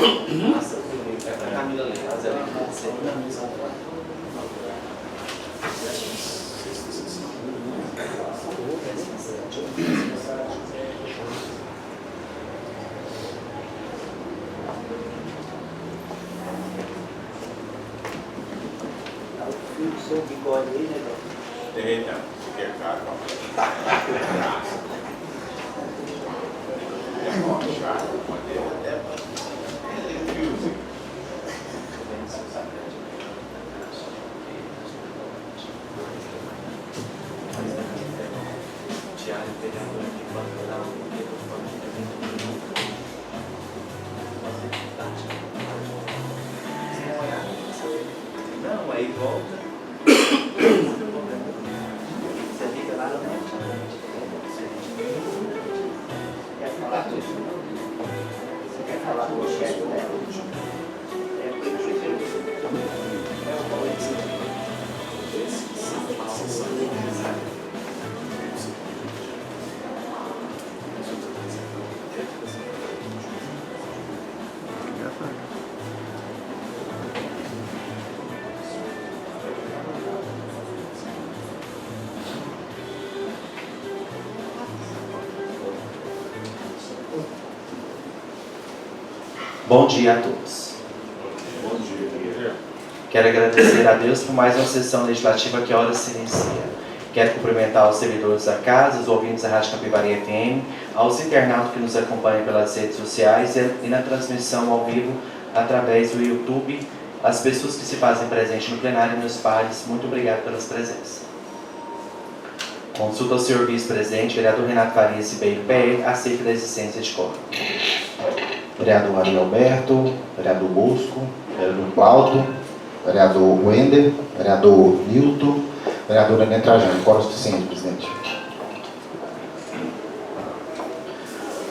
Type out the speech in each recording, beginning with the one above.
Seu bigode aí, né? Tem, não. Que é caro. Não, aí volta. Você fica lá no quer falar com isso? Você quer falar com o chefe dela? É o Bom dia a todos. Bom dia. Quero agradecer a Deus por mais uma sessão legislativa que ora se inicia. Quero cumprimentar os servidores da casa, os ouvintes da Rádio Capivari FM, aos internautas que nos acompanham pelas redes sociais e na transmissão ao vivo através do YouTube, as pessoas que se fazem presente no plenário e nos pares, muito obrigado pelas presenças. Consulta ao senhor vice-presidente, vereador Renato Farias Ribeiro, PE, acerca da existência de quórum. Vereador Ari Alberto, vereador Bosco, vereador Cláudio, vereador Wender, vereador Nilton, vereadora Ana Trajano. Quórum suficiente, presidente.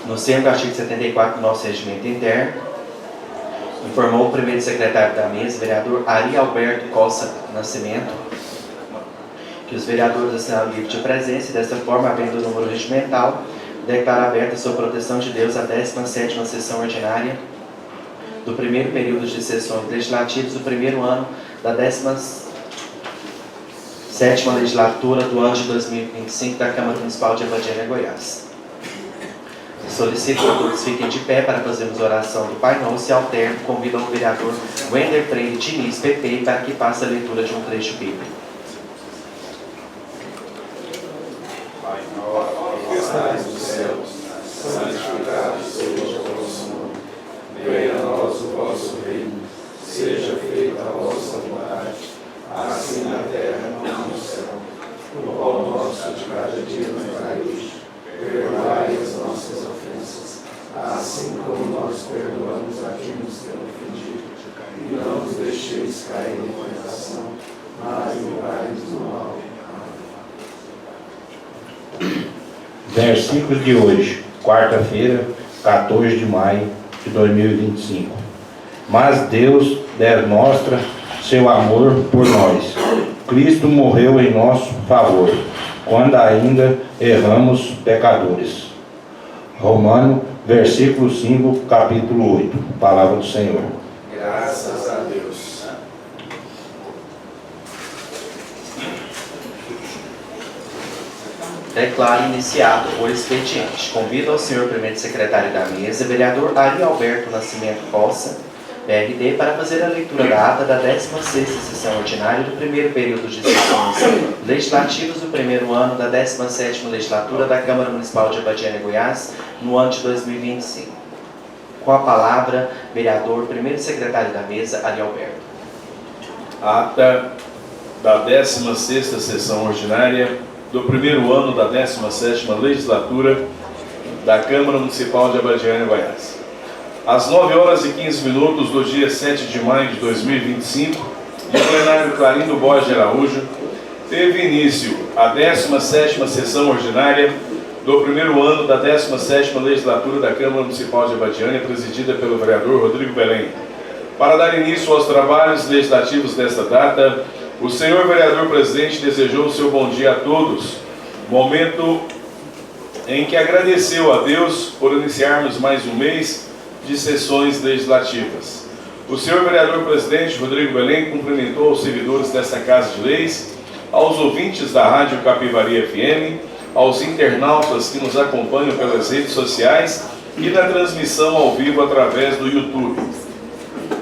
No termo do artigo 74 do nosso regimento interno, informou o primeiro secretário da mesa, vereador Ari Alberto Costa Nascimento, que os vereadores assinaram livre de presença e, desta forma, havendo o número regimental, declara aberta sob proteção de Deus a 17ª sessão ordinária do primeiro período de sessões legislativas do primeiro ano da 17ª legislatura do ano de 2025 da Câmara Municipal de Abadiânia, Goiás. Solicito que todos fiquem de pé para fazermos oração do Pai Nosso e, ao termo, convido ao vereador Wender Freire Diniz, PP, para que faça a leitura de um trecho bíblico. Pai nosso que estais nos céus, santificado seja o vosso nome. Venha a nós o vosso reino. Seja feita a vossa vontade, assim na terra como no céu. O pão nosso de cada dia nos dai hoje. Perdoai as nossas ofensas, assim como nós perdoamos a quem nos tem ofendido. E não nos deixeis cair em tentação, mas livrai-nos do mal. Versículo de hoje, quarta-feira, 14 de maio de 2025. Mas Deus demonstra seu amor por nós. Cristo morreu em nosso favor, quando ainda erramos pecadores. Romano, versículo 5, capítulo 8. Palavra do Senhor. Graças a Deus. Declaro iniciado o expediente. Convido ao senhor primeiro secretário da mesa, vereador Ari Alberto Nascimento Costa, PRD, para fazer a leitura da ata da 16ª sessão ordinária do primeiro período de sessões legislativas do primeiro ano da 17ª legislatura da Câmara Municipal de Abadiânia, Goiás, no ano de 2025. Com a palavra, vereador primeiro secretário da mesa, Ari Alberto. Ata da 16ª sessão ordinária do primeiro ano da 17ª legislatura da Câmara Municipal de Abadiânia, Goiás. Às 9h15 do dia 7 de maio de 2025, no plenário Clarindo Borges de Araújo, teve início a 17ª sessão ordinária do primeiro ano da 17ª legislatura da Câmara Municipal de Abadiânia, presidida pelo vereador Rodrigo Belém. Para dar início aos trabalhos legislativos desta data, o senhor vereador presidente desejou o seu bom dia a todos, momento em que agradeceu a Deus por iniciarmos mais um mês de sessões legislativas. O senhor vereador presidente Rodrigo Belém cumprimentou os servidores desta Casa de Leis, aos ouvintes da Rádio Capivari FM, aos internautas que nos acompanham pelas redes sociais e na transmissão ao vivo através do YouTube,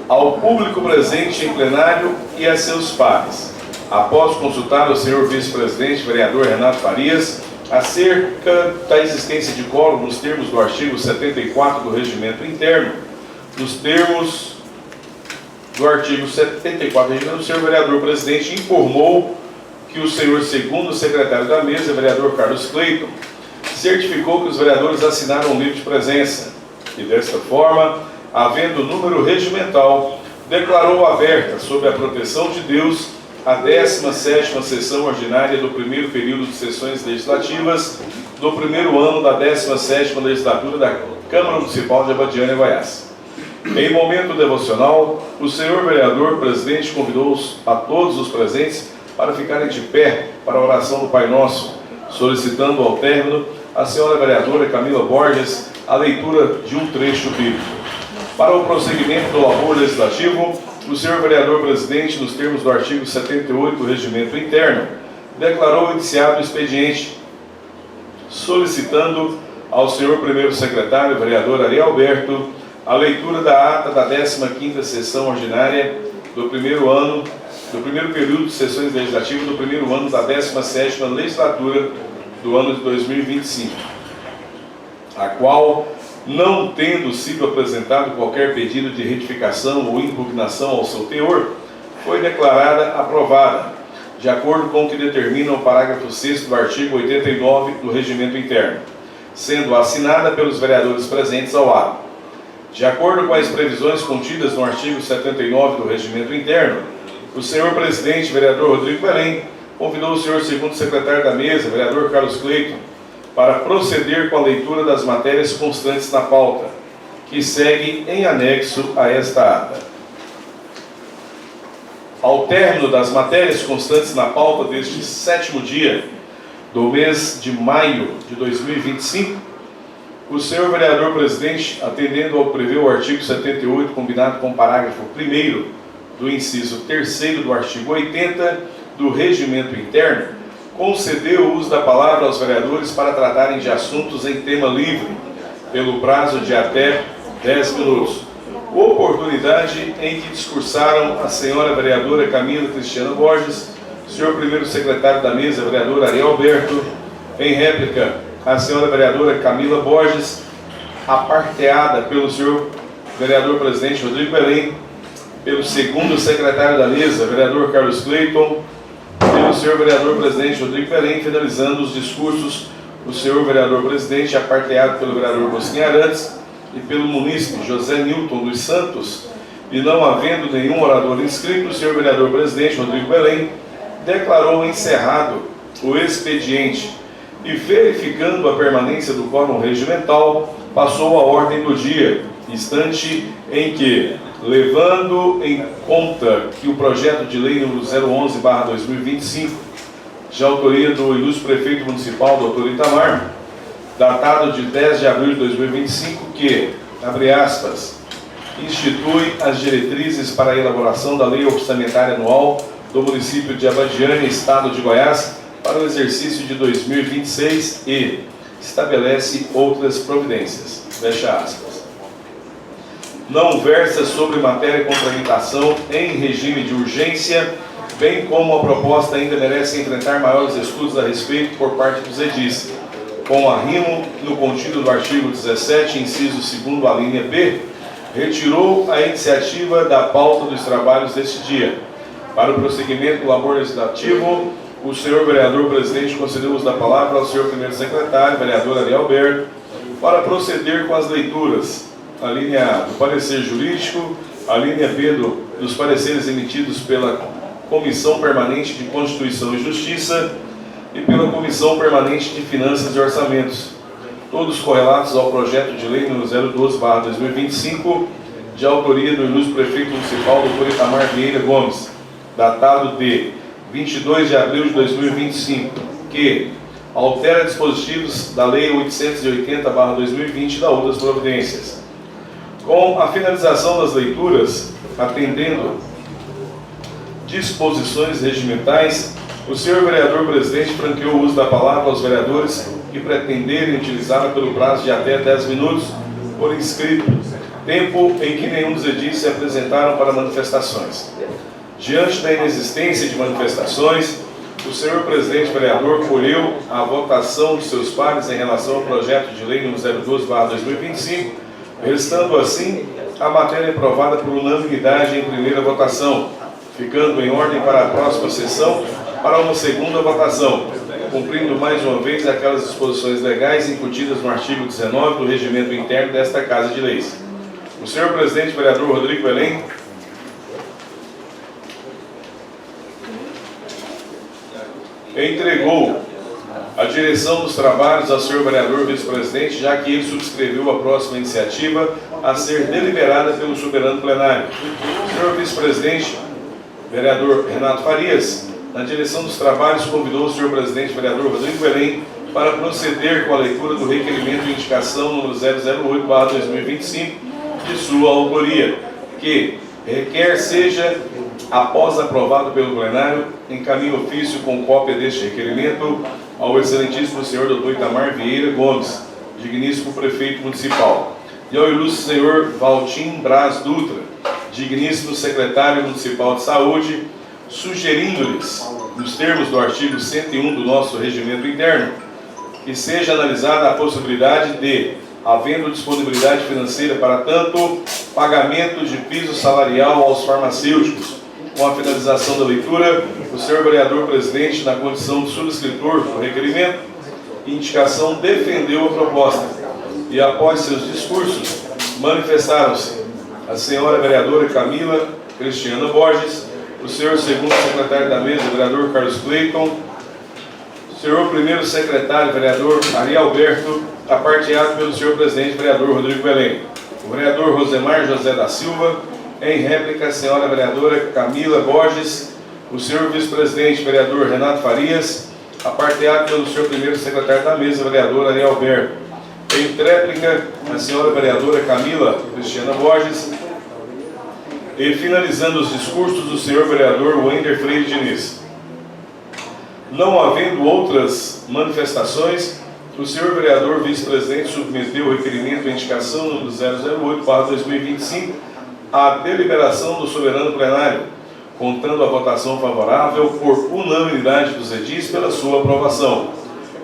ao público presente em plenário e a seus pares. Após consultar o senhor vice-presidente vereador Renato Farias acerca da existência de quórum nos termos do artigo 74 do Regimento Interno, nos termos do artigo 74 do Regimento, o senhor vereador presidente informou que o senhor segundo secretário da mesa, vereador Carlos Cleiton, certificou que os vereadores assinaram um livro de presença e, desta forma, havendo número regimental, declarou aberta, sob a proteção de Deus, a 17ª sessão ordinária do primeiro período de sessões legislativas do primeiro ano da 17ª legislatura da Câmara Municipal de Abadiânia, Goiás. Em momento devocional, o senhor vereador presidente convidou a todos os presentes para ficarem de pé para a oração do Pai Nosso, solicitando ao término a senhora vereadora Camila Borges a leitura de um trecho bíblico. Para o prosseguimento do labor legislativo, o senhor vereador presidente, nos termos do artigo 78 do Regimento Interno, declarou iniciado o expediente, solicitando ao senhor primeiro secretário, vereador Ari Alberto, a leitura da ata da 15ª sessão ordinária do primeiro período de sessões legislativas do primeiro ano da 17ª legislatura do ano de 2025, a qual, não tendo sido apresentado qualquer pedido de retificação ou impugnação ao seu teor, foi declarada aprovada, de acordo com o que determina o parágrafo 6º do artigo 89 do Regimento Interno, sendo assinada pelos vereadores presentes ao ato. De acordo com as previsões contidas no artigo 79 do Regimento Interno, o senhor presidente, vereador Rodrigo Belém, convidou o senhor segundo secretário da mesa, vereador Carlos Cleiton, para proceder com a leitura das matérias constantes na pauta, que segue em anexo a esta ata. Ao término das matérias constantes na pauta deste 7º dia do mês de maio de 2025, o senhor vereador presidente, atendendo ao prever o artigo 78, combinado com o parágrafo 1º do inciso 3º do artigo 80 do Regimento Interno, concedeu o uso da palavra aos vereadores para tratarem de assuntos em tema livre, pelo prazo de até 10 minutos. Oportunidade em que discursaram a senhora vereadora Camila Cristiana Borges, o senhor primeiro secretário da mesa, vereador Ari Alberto, em réplica, a senhora vereadora Camila Borges, aparteada pelo senhor vereador presidente Rodrigo Belém, pelo segundo secretário da mesa, vereador Carlos Cleiton, pelo senhor vereador presidente Rodrigo Belém, finalizando os discursos do senhor vereador presidente, aparteado pelo vereador Bosquim Arantes e pelo munícipe José Nilton dos Santos, e não havendo nenhum orador inscrito, o senhor vereador presidente Rodrigo Belém declarou encerrado o expediente e, verificando a permanência do quórum regimental, passou a ordem do dia, instante em que, levando em conta que o projeto de lei número 011/2025, de autoria do ilustre prefeito municipal, Dr. Itamar, datado de 10 de abril de 2025, que, abre aspas, institui as diretrizes para a elaboração da lei orçamentária anual do município de Abadiânia, estado de Goiás, para o exercício de 2026 e estabelece outras providências. Fecha aspas. Não versa sobre matéria com tramitação em regime de urgência, bem como a proposta ainda merece enfrentar maiores estudos a respeito por parte dos edis, com arrimo no contido do artigo 17, inciso 2º, a linha B, retirou a iniciativa da pauta dos trabalhos deste dia. Para o prosseguimento do labor legislativo, o senhor vereador presidente concedeu uso da palavra ao senhor primeiro secretário, vereador Ari Alberto, para proceder com as leituras, a linha A do parecer jurídico, a linha B dos pareceres emitidos pela Comissão Permanente de Constituição e Justiça e pela Comissão Permanente de Finanças e Orçamentos, todos correlatos ao projeto de lei número 012/2025, de autoria do ilustre prefeito municipal, Dr. Itamar Vieira Gomes, datado de 22 de abril de 2025, que altera dispositivos da Lei 880/2020 e da outras providências. Com a finalização das leituras, atendendo disposições regimentais, o senhor vereador presidente franqueou o uso da palavra aos vereadores que pretenderem utilizá-la pelo prazo de até 10 minutos por inscrito, tempo em que nenhum dos edis se apresentaram para manifestações. Diante da inexistência de manifestações, o senhor presidente vereador colheu a votação de seus pares em relação ao projeto de lei número 012/2025, restando assim a matéria aprovada por unanimidade em primeira votação, ficando em ordem para a próxima sessão para uma segunda votação, cumprindo mais uma vez aquelas disposições legais incutidas no artigo 19 do Regimento Interno desta Casa de Leis. O senhor presidente vereador Rodrigo Belém entregou a direção dos trabalhos ao senhor vereador vice-presidente, já que ele subscreveu a próxima iniciativa a ser deliberada pelo soberano plenário. O senhor vice-presidente, vereador Renato Farias, na direção dos trabalhos, convidou o senhor presidente vereador Rodrigo Belém para proceder com a leitura do requerimento de indicação número 008/2025 de sua autoria, que requer seja, após aprovado pelo plenário, encaminhe ofício com cópia deste requerimento ao excelentíssimo senhor Dr. Itamar Vieira Gomes, digníssimo prefeito municipal, e ao ilustre senhor Valtim Braz Dutra, digníssimo secretário municipal de saúde, sugerindo-lhes, nos termos do artigo 101 do nosso regimento interno, que seja analisada a possibilidade de, havendo disponibilidade financeira para tanto, pagamento de piso salarial aos farmacêuticos. Com a finalização da leitura, o senhor vereador presidente, na condição de subscritor do requerimento e indicação, defendeu a proposta e, após seus discursos, manifestaram-se a senhora vereadora Camila Cristiana Borges, o senhor segundo secretário da mesa, vereador Carlos Cleiton, o senhor primeiro secretário, vereador Ari Alberto, aparteado pelo senhor presidente, vereador Rodrigo Belém, o vereador Rosemar José da Silva, em réplica, a senhora vereadora Camila Borges, o senhor vice-presidente, vereador Renato Farias, aparteado pelo senhor primeiro secretário da mesa, vereador Ari Alberto, em tréplica, a senhora vereadora Camila Cristiana Borges, e finalizando os discursos do senhor vereador Wender Freire Diniz. Não havendo outras manifestações, o senhor vereador vice-presidente submeteu o requerimento à indicação número 008/2025 à deliberação do soberano plenário, contando a votação favorável por unanimidade dos edis pela sua aprovação,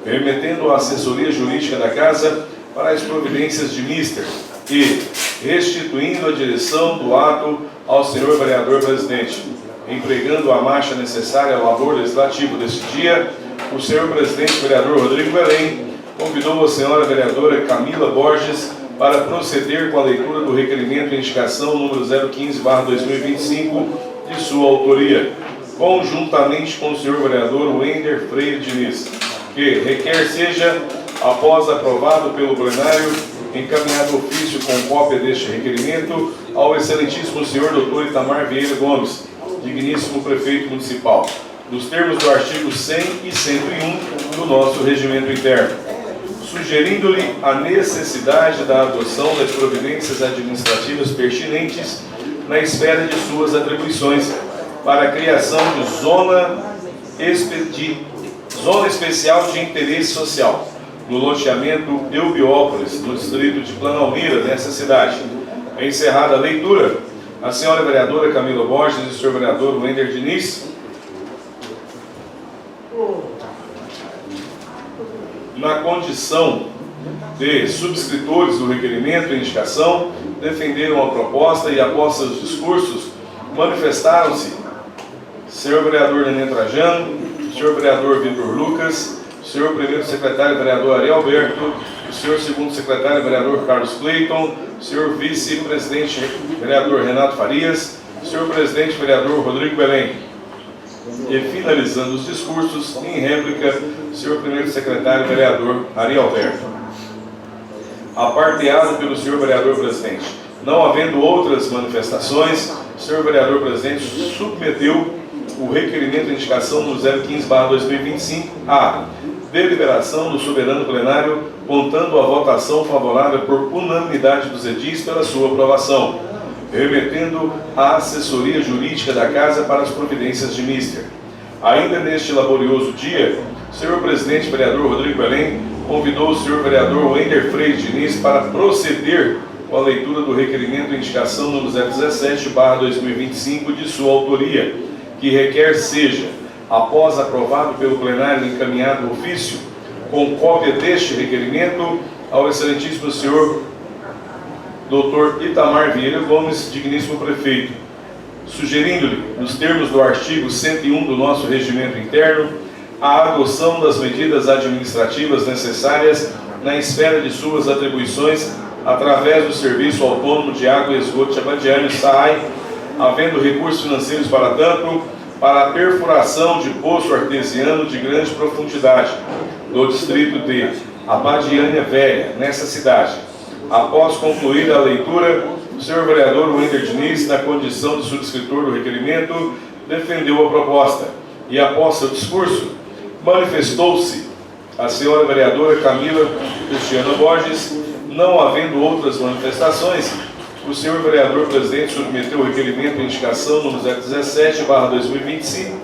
remetendo à assessoria jurídica da Casa para as providências de mister e restituindo a direção do ato ao senhor vereador presidente. Empregando a marcha necessária ao labor legislativo deste dia, o senhor presidente vereador Rodrigo Belém convidou a senhora vereadora Camila Borges para proceder com a leitura do requerimento de indicação número 015/2025 de sua autoria, conjuntamente com o senhor vereador Wender Freire Diniz, que requer seja, após aprovado pelo plenário, encaminhado ofício com cópia deste requerimento ao excelentíssimo senhor Dr. Itamar Vieira Gomes, digníssimo prefeito municipal, nos termos do artigo 100 e 101 do nosso regimento interno, sugerindo-lhe a necessidade da adoção das providências administrativas pertinentes na esfera de suas atribuições para a criação de zona especial de interesse social no loteamento Eubiópolis, no distrito de Planalmira, nessa cidade. Encerrada a leitura, a senhora vereadora Camila Borges e o senhor vereador Wender Diniz, na condição de subscritores do requerimento e indicação, defenderam a proposta e, após seus discursos, manifestaram-se senhor vereador Nenê Trajano, senhor vereador Vitor Lucas, senhor primeiro secretário vereador Ari Alberto, o senhor segundo secretário vereador Carlos Cleiton, o senhor vice-presidente vereador Renato Farias, o senhor presidente vereador Rodrigo Belém. E finalizando os discursos, em réplica, o senhor primeiro secretário vereador Ari Alberto. Aparteado pelo senhor vereador presidente. Não havendo outras manifestações, o senhor vereador presidente submeteu o requerimento de indicação no 015/2025 a deliberação do soberano plenário, contando a votação favorável por unanimidade dos edis pela sua aprovação, remetendo à assessoria jurídica da Casa para as providências de mister. Ainda neste laborioso dia, o senhor presidente vereador Rodrigo Belém convidou o senhor vereador Wender Freire Diniz para proceder com a leitura do requerimento de indicação número 017/2025 de sua autoria, que requer seja, após aprovado pelo plenário e encaminhado ofício, com cópia deste requerimento ao excelentíssimo senhor Dr. Itamar Vieira Gomes, digníssimo prefeito, sugerindo-lhe, nos termos do artigo 101 do nosso regimento interno, a adoção das medidas administrativas necessárias na esfera de suas atribuições através do Serviço Autônomo de Água e Esgoto de Abadiânia, SAAI, havendo recursos financeiros para tanto, para a perfuração de poço artesiano de grande profundidade do distrito de Abadiânia Velha, nessa cidade. Após concluir a leitura, o senhor vereador Wender Diniz, na condição de subscritor do requerimento, defendeu a proposta e, após seu discurso, manifestou-se a senhora vereadora Camila Cristiana Borges. Não havendo outras manifestações, o senhor vereador presidente submeteu o requerimento de indicação número 017/2025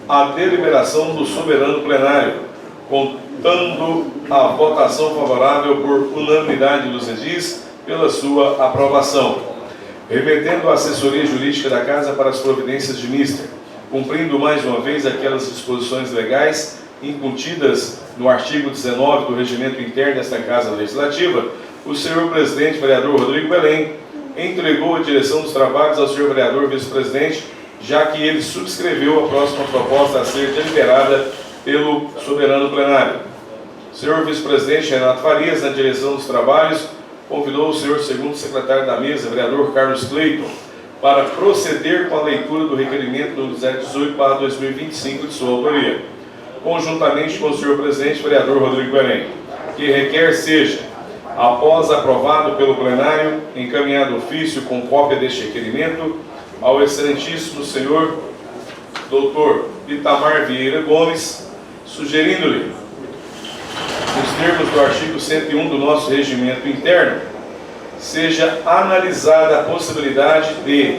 à deliberação do soberano plenário, contando a votação favorável por unanimidade dos edis pela sua aprovação, remetendo à assessoria jurídica da Casa para as providências de mister, cumprindo mais uma vez aquelas disposições legais incutidas no artigo 19 do regimento interno desta Casa Legislativa. O senhor presidente vereador Rodrigo Belém entregou a direção dos trabalhos ao senhor vereador vice-presidente, já que ele subscreveu a próxima proposta a ser deliberada pelo soberano plenário. O senhor vice-presidente Renato Farias, na direção dos trabalhos, convidou o senhor segundo secretário da mesa, vereador Carlos Cleiton, para proceder com a leitura do requerimento número 018/2025 de sua autoria, conjuntamente com o senhor presidente vereador Rodrigo Belém, que requer seja, após aprovado pelo plenário, encaminhado ofício com cópia deste requerimento ao excelentíssimo senhor Dr. Itamar Vieira Gomes, sugerindo-lhe, nos termos do artigo 101 do nosso regimento interno, seja analisada a possibilidade de,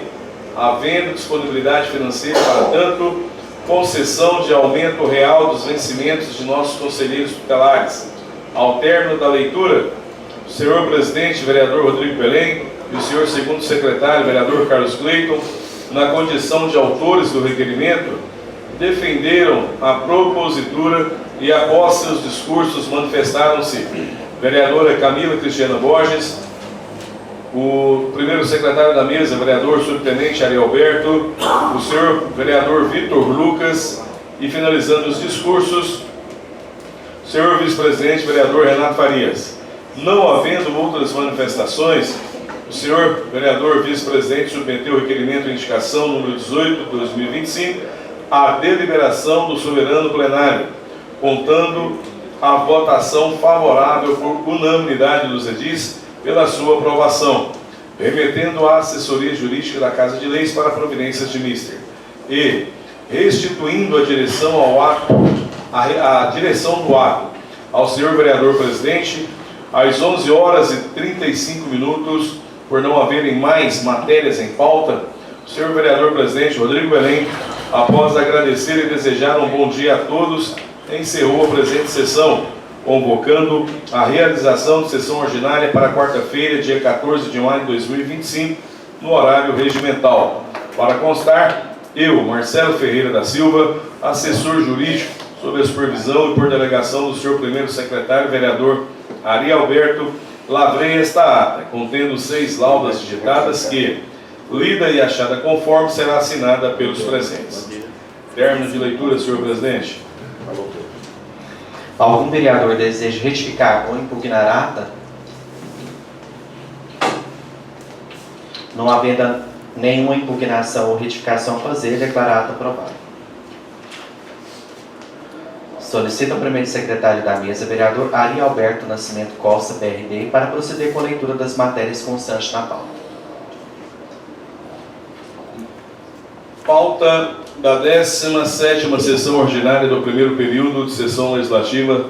havendo disponibilidade financeira para tanto, concessão de aumento real dos vencimentos de nossos conselheiros tutelares. Ao término da leitura, o senhor presidente, vereador Rodrigo Belém, e o senhor segundo secretário, vereador Carlos Cleiton, na condição de autores do requerimento, defenderam a propositura e, após seus discursos, manifestaram-se vereadora Camila Cristiana Borges, o primeiro secretário da mesa, vereador subtenente Ari Alberto, o senhor vereador Vitor Lucas, e, finalizando os discursos, o senhor vice-presidente, vereador Renato Farias. Não havendo outras manifestações, o senhor vereador vice-presidente submeteu o requerimento de indicação número 18/2025 à deliberação do soberano plenário, contando a votação favorável por unanimidade dos edis pela sua aprovação, remetendo à assessoria jurídica da Casa de Leis para providências de mister, e restituindo a direção ao ato, a direção do ato ao senhor vereador presidente às 11h35, por não haverem mais matérias em pauta. O senhor vereador presidente Rodrigo Belém, após agradecer e desejar um bom dia a todos, encerrou a presente sessão, convocando a realização de sessão ordinária para quarta-feira, dia 14 de maio de 2025, no horário regimental. Para constar, eu, Marcelo Ferreira da Silva, assessor jurídico, sob a supervisão e por delegação do senhor primeiro secretário, vereador Ari Alberto, lavrei esta ata, contendo 6 laudas digitadas que, lida e achada conforme, será assinada pelos presentes. Término de leitura, senhor presidente. Algum vereador deseja retificar ou impugnar a ata? Não havendo nenhuma impugnação ou retificação a fazer, declara a ata aprovada. Solicita ao primeiro secretário da mesa, vereador Ari Alberto Nascimento Costa, PRD, para proceder com a leitura das matérias constantes na pauta. Pauta da 17ª sessão ordinária do primeiro período de sessão legislativa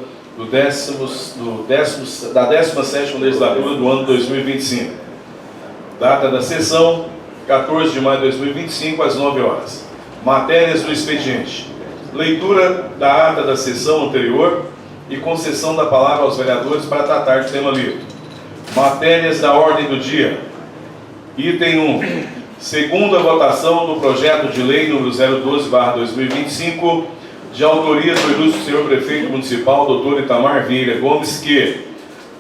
da 17ª legislatura do ano 2025. Data da sessão, 14 de maio de 2025, às 9 horas. Matérias do expediente. Leitura da ata da sessão anterior e concessão da palavra aos vereadores para tratar do tema lido. Matérias da ordem do dia. Item 1. Segunda votação do projeto de lei número 012/2025, de autoria do ilustre senhor prefeito municipal, Dr. Itamar Vieira Gomes, que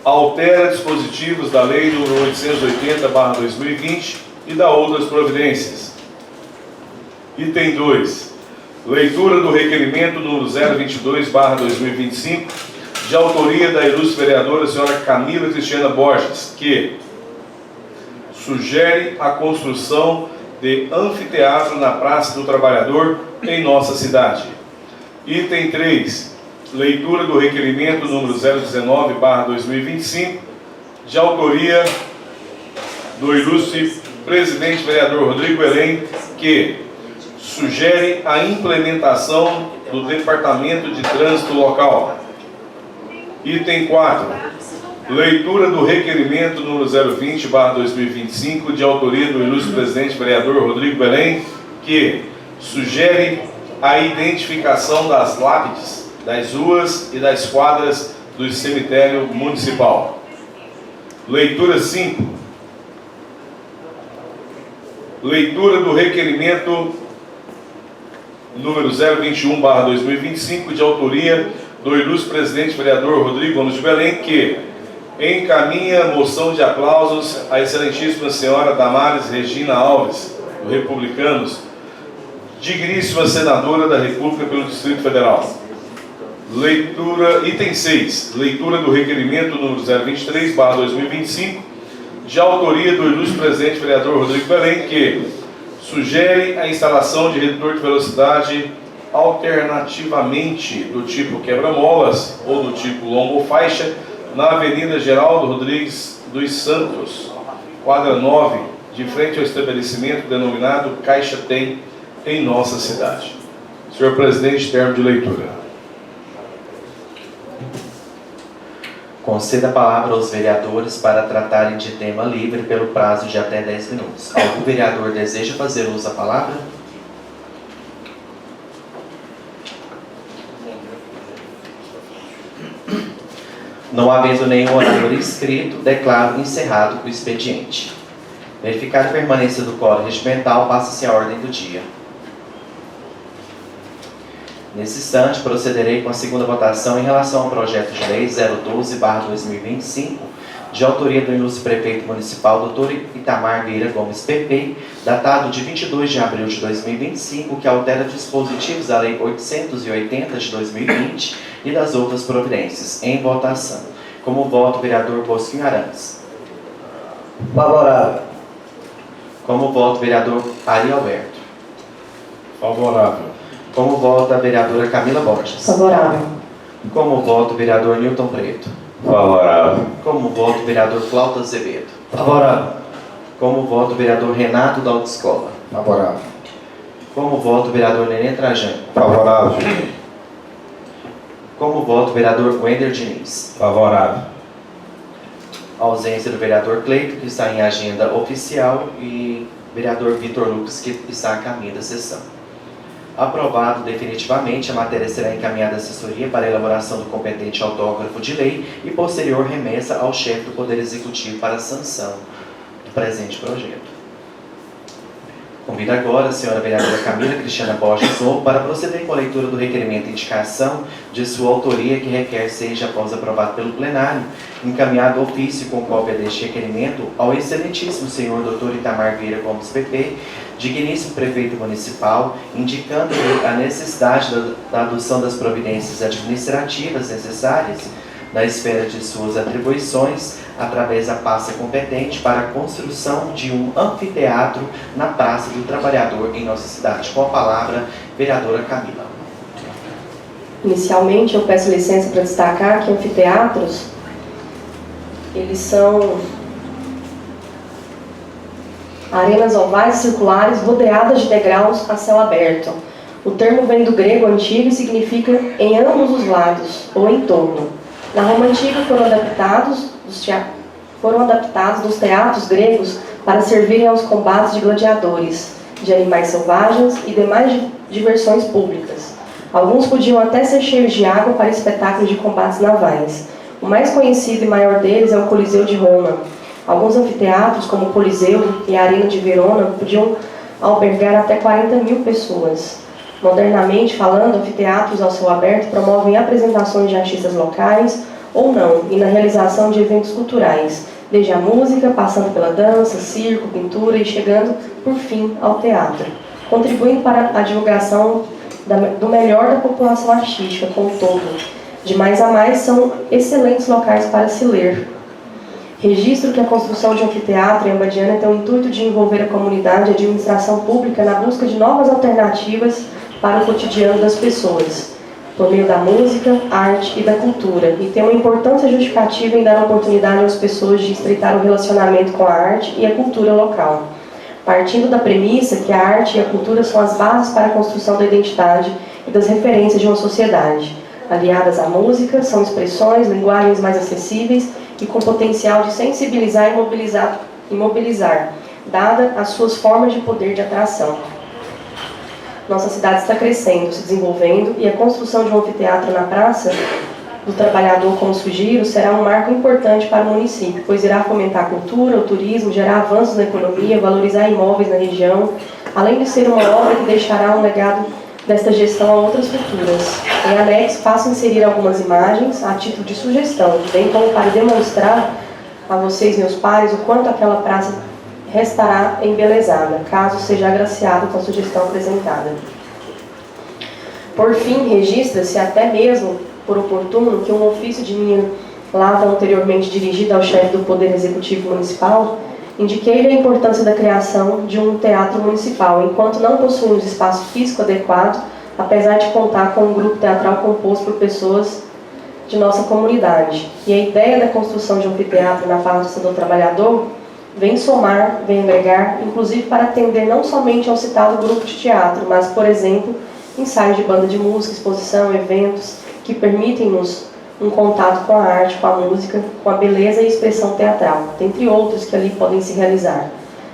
altera dispositivos da lei número 880/2020 e da outras providências. Item 2. Leitura do requerimento número 022/2025, de autoria da ilustre vereadora senhora Camila Cristiana Borges, que sugere a construção de anfiteatro na Praça do Trabalhador em nossa cidade. Item 3. Leitura do requerimento número 019/2025, de autoria do ilustre presidente vereador Rodrigo Belém, que sugere a implementação do Departamento de Trânsito Local. Item 4. Leitura do requerimento número 020/2025, de autoria do ilustre presidente vereador Rodrigo Belém, que sugere a identificação das lápides, das ruas e das quadras do cemitério municipal. Leitura 5. Leitura do requerimento número 021/2025, de autoria do ilustre presidente vereador Rodrigo Gomes de Belém, que encaminha moção de aplausos à excelentíssima senhora Damares Regina Alves, do Republicanos, digníssima senadora da República pelo Distrito Federal. Item 6. Leitura do requerimento número 023/2025, de autoria do ilustre presidente vereador Rodrigo Belém, que sugere a instalação de redutor de velocidade alternativamente do tipo quebra-molas ou do tipo lombo-faixa na Avenida Geraldo Rodrigues dos Santos, quadra 9, de frente ao estabelecimento denominado Caixa Tem, em nossa cidade. Senhor presidente, termo de leitura. Conceda a palavra aos vereadores para tratarem de tema livre pelo prazo de até 10 minutos. Algum vereador deseja fazer uso da palavra? Não havendo nenhum orador inscrito, declaro encerrado o expediente. Verificar a permanência do quórum regimental, passa-se a ordem do dia. Nesse instante, procederei com a segunda votação em relação ao projeto de lei 012/2025, de autoria do ilustre prefeito municipal, Dr. Itamar Vieira Gomes, PP, datado de 22 de abril de 2025, que altera dispositivos da Lei 880 de 2020 e das outras providências. Em votação. Como voto, vereador Bosquinho Arantes. Favorável. Como voto, vereador Ari Alberto. Favorável. Como vota a vereadora Camila Borges. Favorável. Como voto, vereador Newton Preto. Favorável. Como voto, vereador Flauta Azevedo. Favorável. Como voto, vereador Renato da Autoescola. Favorável. Como voto, vereador Nenê Trajano. Favorável. Como voto, vereador Wender Diniz. Favorável. Ausência do vereador Cleito, que está em agenda oficial, e vereador Vitor Lucas, que está a caminho da sessão. Aprovado definitivamente, a matéria será encaminhada à assessoria para a elaboração do competente autógrafo de lei e posterior remessa ao chefe do Poder Executivo para a sanção do presente projeto. Convido agora a senhora vereadora Camila Cristiana Borges Lobo para proceder com a leitura do requerimento de indicação de sua autoria, que requer seja, após aprovado pelo plenário, encaminhado ofício com cópia deste requerimento ao excelentíssimo senhor Dr. Itamar Vieira Gomes, PP, digníssimo prefeito municipal, indicando-lhe a necessidade da adoção das providências administrativas necessárias na esfera de suas atribuições, através da pasta competente para a construção de um anfiteatro na Praça do Trabalhador em nossa cidade. Com a palavra, vereadora Camila. Inicialmente, eu peço licença para destacar que anfiteatros, eles são arenas ovais e circulares rodeadas de degraus a céu aberto. O termo vem do grego antigo e significa em ambos os lados, ou em torno. Na Roma Antiga foram adaptados dos teatros gregos para servirem aos combates de gladiadores, de animais selvagens e demais diversões públicas. Alguns podiam até ser cheios de água para espetáculos de combates navais. O mais conhecido e maior deles é o Coliseu de Roma. Alguns anfiteatros, como o Coliseu e a Arena de Verona, podiam albergar até 40.000 pessoas. Modernamente falando, anfiteatros ao céu aberto promovem apresentações de artistas locais ou não, e na realização de eventos culturais, desde a música, passando pela dança, circo, pintura e chegando, por fim, ao teatro, contribuindo para a divulgação do melhor da população artística como um todo. De mais a mais, são excelentes locais para se ler. Registro que a construção de um anfiteatro em Abadiânia tem o intuito de envolver a comunidade e a administração pública na busca de novas alternativas para o cotidiano das pessoas, por meio da música, arte e da cultura, e tem uma importância justificativa em dar oportunidade às pessoas de estreitar o relacionamento com a arte e a cultura local, partindo da premissa que a arte e a cultura são as bases para a construção da identidade e das referências de uma sociedade. Aliadas à música, são expressões, linguagens mais acessíveis e com potencial de sensibilizar e mobilizar, dada as suas formas de poder de atração. Nossa cidade está crescendo, se desenvolvendo, e a construção de um anfiteatro na Praça do Trabalhador, como sugiro, será um marco importante para o município, pois irá fomentar a cultura, o turismo, gerar avanços na economia, valorizar imóveis na região, além de ser uma obra que deixará um legado desta gestão a outras futuras. Em anexo, faço inserir algumas imagens a título de sugestão, bem como para demonstrar a vocês, meus pares, o quanto aquela praça restará embelezada, caso seja agraciado com a sugestão apresentada. Por fim, registra-se até mesmo por oportuno que um ofício de minha lata anteriormente dirigido ao chefe do Poder Executivo Municipal, indiquei-lhe a importância da criação de um teatro municipal, enquanto não possuímos espaço físico adequado, apesar de contar com um grupo teatral composto por pessoas de nossa comunidade. E a ideia da construção de um anfiteatro na Praça do Trabalhador vem somar, vem agregar, inclusive para atender não somente ao citado grupo de teatro, mas, por exemplo, ensaios de banda de música, exposição, eventos que permitem-nos um contato com a arte, com a música, com a beleza e expressão teatral, dentre outros que ali podem se realizar.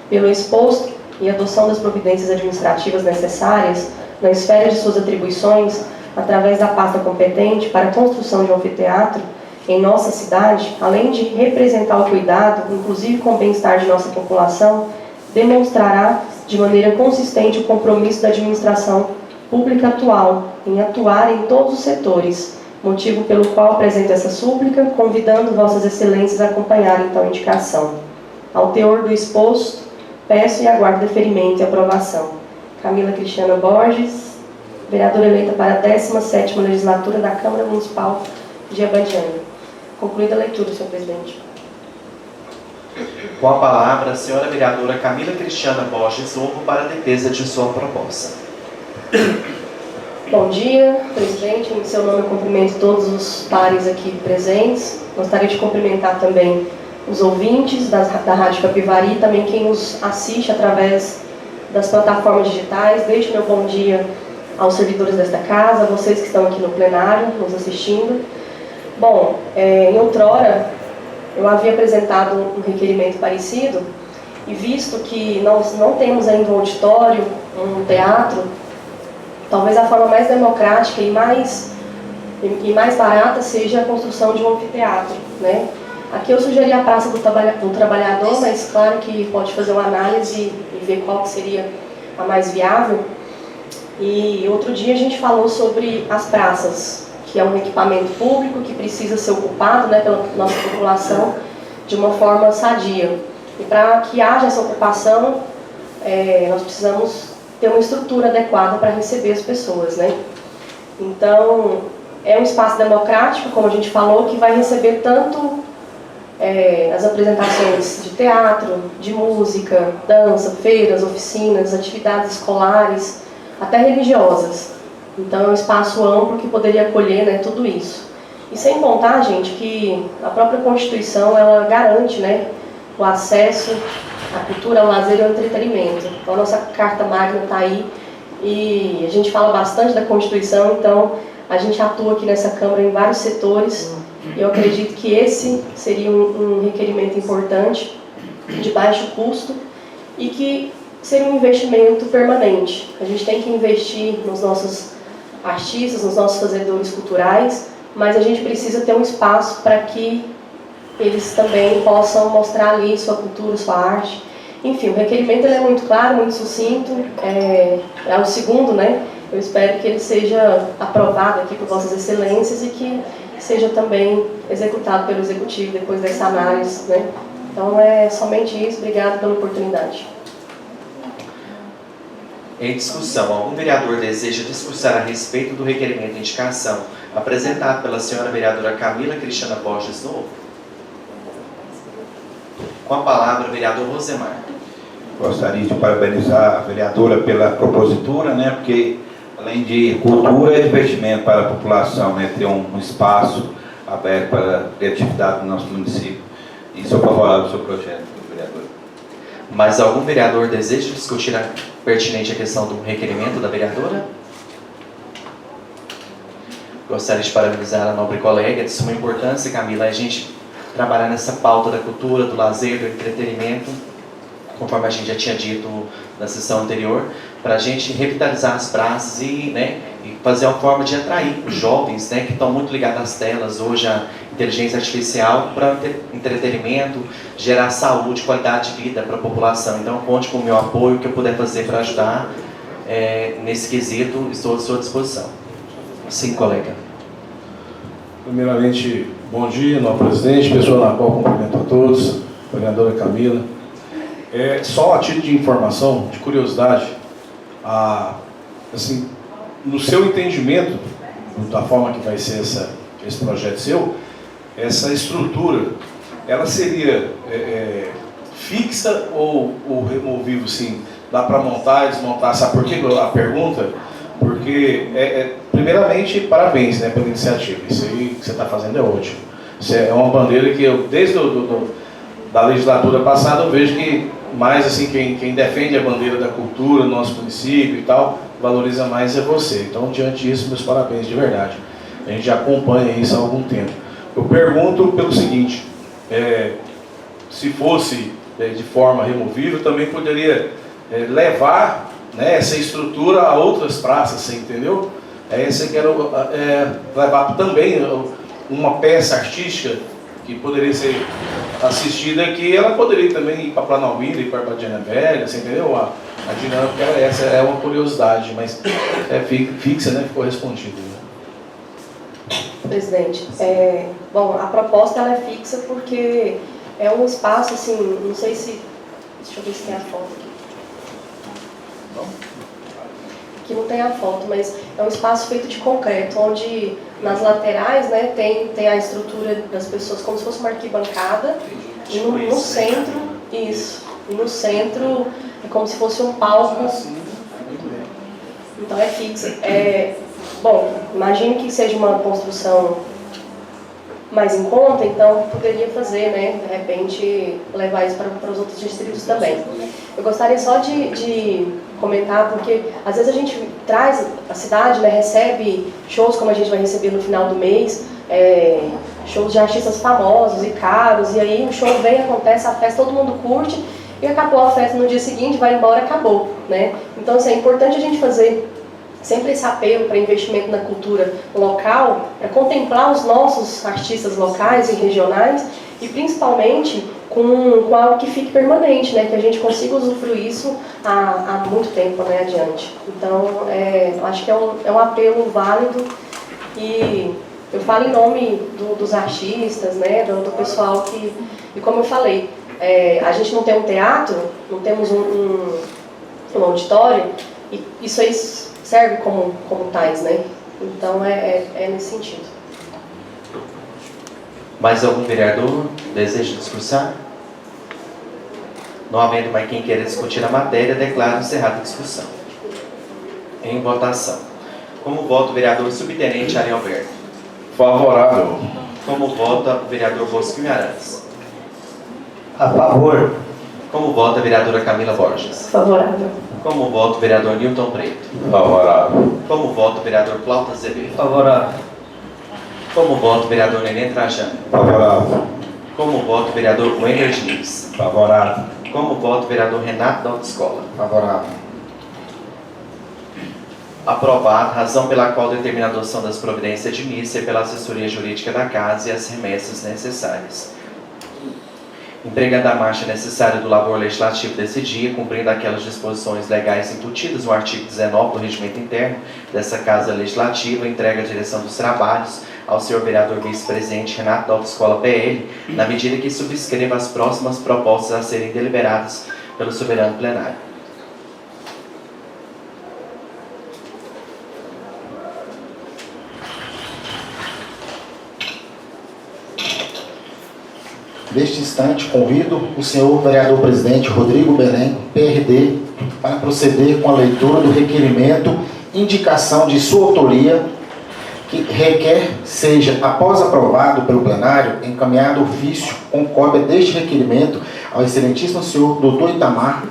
Pelo exposto e adoção das providências administrativas necessárias, na esfera de suas atribuições, através da pasta competente para a construção de um anfiteatro, em nossa cidade, além de representar o cuidado, inclusive com o bem-estar de nossa população, demonstrará de maneira consistente o compromisso da administração pública atual em atuar em todos os setores, motivo pelo qual apresento essa súplica, convidando vossas excelências a acompanharem tal indicação. Ao teor do exposto, peço e aguardo deferimento e aprovação. Camila Cristiana Borges, vereadora eleita para a 17ª legislatura da Câmara Municipal de Abadiânia. Concluída a leitura, senhor presidente. Com a palavra, a senhora vereadora Camila Cristiana Borges Ovo para a defesa de sua proposta. Bom dia, presidente. Em seu nome eu cumprimento todos os pares aqui presentes. Gostaria de cumprimentar também os ouvintes da Rádio Capivari e também quem nos assiste através das plataformas digitais. Deixo meu bom dia aos servidores desta casa, a vocês que estão aqui no plenário nos assistindo. Bom, em outrora eu havia apresentado um requerimento parecido e visto que nós não temos ainda um auditório, um teatro, talvez a forma mais democrática e mais barata seja a construção de um anfiteatro, né? Aqui eu sugeri a Praça do Trabalhador, mas claro que pode fazer uma análise e ver qual que seria a mais viável. E outro dia a gente falou sobre as praças, que é um equipamento público que precisa ser ocupado, né, pela nossa população de uma forma sadia. E para que haja essa ocupação, nós precisamos ter uma estrutura adequada para receber as pessoas, né? Então, é um espaço democrático, como a gente falou, que vai receber tanto as apresentações de teatro, de música, dança, feiras, oficinas, atividades escolares, até religiosas. Então, é um espaço amplo que poderia acolher, né, tudo isso. E sem contar, gente, que a própria Constituição, ela garante, né, o acesso à cultura, ao lazer e ao entretenimento. Então, a nossa Carta Magna está aí e a gente fala bastante da Constituição, então a gente atua aqui nessa Câmara em vários setores Eu acredito que esse seria um requerimento importante, de baixo custo, e que seria um investimento permanente. A gente tem que investir nos nossos artistas, nos nossos fazedores culturais, mas a gente precisa ter um espaço para que eles também possam mostrar ali sua cultura, sua arte. Enfim, o requerimento ele é muito claro, muito sucinto, é o segundo, né? Eu espero que ele seja aprovado aqui por Vossas Excelências e que seja também executado pelo Executivo depois dessa análise, né? Então é somente isso, obrigado pela oportunidade. Em discussão, algum vereador deseja discursar a respeito do requerimento de indicação apresentado pela senhora vereadora Camila Cristiana Borges Novo? Com a palavra, o vereador Rosemar. Gostaria de parabenizar a vereadora pela propositura, né? Porque além de cultura, é divertimento para a população, né? Ter um espaço aberto para a criatividade do nosso município. E sou favorável ao seu projeto, vereador. Mas algum vereador deseja discutir a pertinente a questão do requerimento da vereadora? Gostaria de parabenizar a nobre colega, de suma importância, Camila, a gente trabalhar nessa pauta da cultura, do lazer, do entretenimento, conforme a gente já tinha dito na sessão anterior, para a gente revitalizar as praças e fazer uma forma de atrair os jovens, né, que estão muito ligados às telas hoje, à inteligência artificial, para entretenimento, gerar saúde, qualidade de vida para a população. Então, conte com o meu apoio, o que eu puder fazer para ajudar nesse quesito, estou à sua disposição. Sim, colega. Primeiramente, bom dia, novo presidente, pessoa na qual cumprimento a todos, vereadora Camila. Só a título de informação, de curiosidade, assim, no seu entendimento, da forma que vai ser esse projeto seu, essa estrutura, ela seria fixa ou removível, sim? Dá para montar e desmontar? Sabe por que a pergunta? Porque, primeiramente, parabéns, né, pela iniciativa. Isso aí que você está fazendo é ótimo. Isso é uma bandeira que eu, desde da legislatura passada, eu vejo que mais assim, quem defende a bandeira da cultura no nosso município e tal, valoriza mais é você. Então, diante disso, meus parabéns, de verdade. A gente já acompanha isso há algum tempo. Eu pergunto pelo seguinte, se fosse de forma removível, também poderia levar, né, essa estrutura a outras praças, você entendeu? Você quer levar também uma peça artística que poderia ser assistida aqui, ela poderia também ir para Planalvina, ir para Badiana Velha, você entendeu? A dinâmica era essa, é uma curiosidade, mas fixa, né? Ficou respondido. Né? Presidente, bom, a proposta ela é fixa porque é um espaço, assim, não sei se... Deixa eu ver se tem a foto aqui. Aqui não tem a foto, mas é um espaço feito de concreto, onde nas laterais, né, tem a estrutura das pessoas como se fosse uma arquibancada, e no centro, isso, e no centro é como se fosse um palco, então é fixo. Bom, imagine que seja uma construção mais em conta, então poderia fazer, né, de repente levar isso para os outros distritos também. Eu gostaria só de comentar, porque às vezes a gente traz, a cidade, né, recebe shows como a gente vai receber no final do mês, shows de artistas famosos e caros, e aí o show vem, acontece, a festa, todo mundo curte, e acabou a festa no dia seguinte, vai embora, acabou, né? Então, assim, é importante a gente fazer sempre esse apelo para investimento na cultura local, para contemplar os nossos artistas locais e regionais, e principalmente com algo que fique permanente, né? Que a gente consiga usufruir isso há muito tempo, né, adiante. Então, acho que é um apelo válido, e eu falo em nome dos artistas, né, do pessoal que... E como eu falei, a gente não tem um teatro, não temos um auditório, e isso aí serve como tais, né? Então, é nesse sentido. Mais algum vereador deseja discursar? Não havendo mais quem queira discutir a matéria, declaro encerrada a discussão. Em votação. Como vota o vereador subtenente Ari Alberto? Favorável. Como vota o vereador Bosco Guimarães? A favor. Como vota a vereadora Camila Borges? Favorável. Como vota o vereador Newton Preto? Favorável. Como vota o vereador Plauto Azevedo? Favorável. Como voto o vereador Nenê Trajano? Favorável. Como voto o vereador Wender Diniz? Favorável. Como voto o vereador Renato da Autoescola? Favorável. Aprovado, razão pela qual determina a adoção das providências de missa pela assessoria jurídica da Casa e as remessas necessárias. Empregando a marcha necessária do labor legislativo desse dia, cumprindo aquelas disposições legais incutidas no artigo 19 do Regimento Interno dessa Casa Legislativa, entrega a direção dos trabalhos ao senhor vereador vice-presidente Renato da Autoescola PL, na medida que subscreva as próximas propostas a serem deliberadas pelo soberano plenário. Neste instante, convido o senhor vereador presidente Rodrigo Belém, PRD, para proceder com a leitura do requerimento, indicação de sua autoria, que requer seja, após aprovado pelo plenário, encaminhado ofício com cópia deste requerimento ao excelentíssimo senhor Dr. Itamar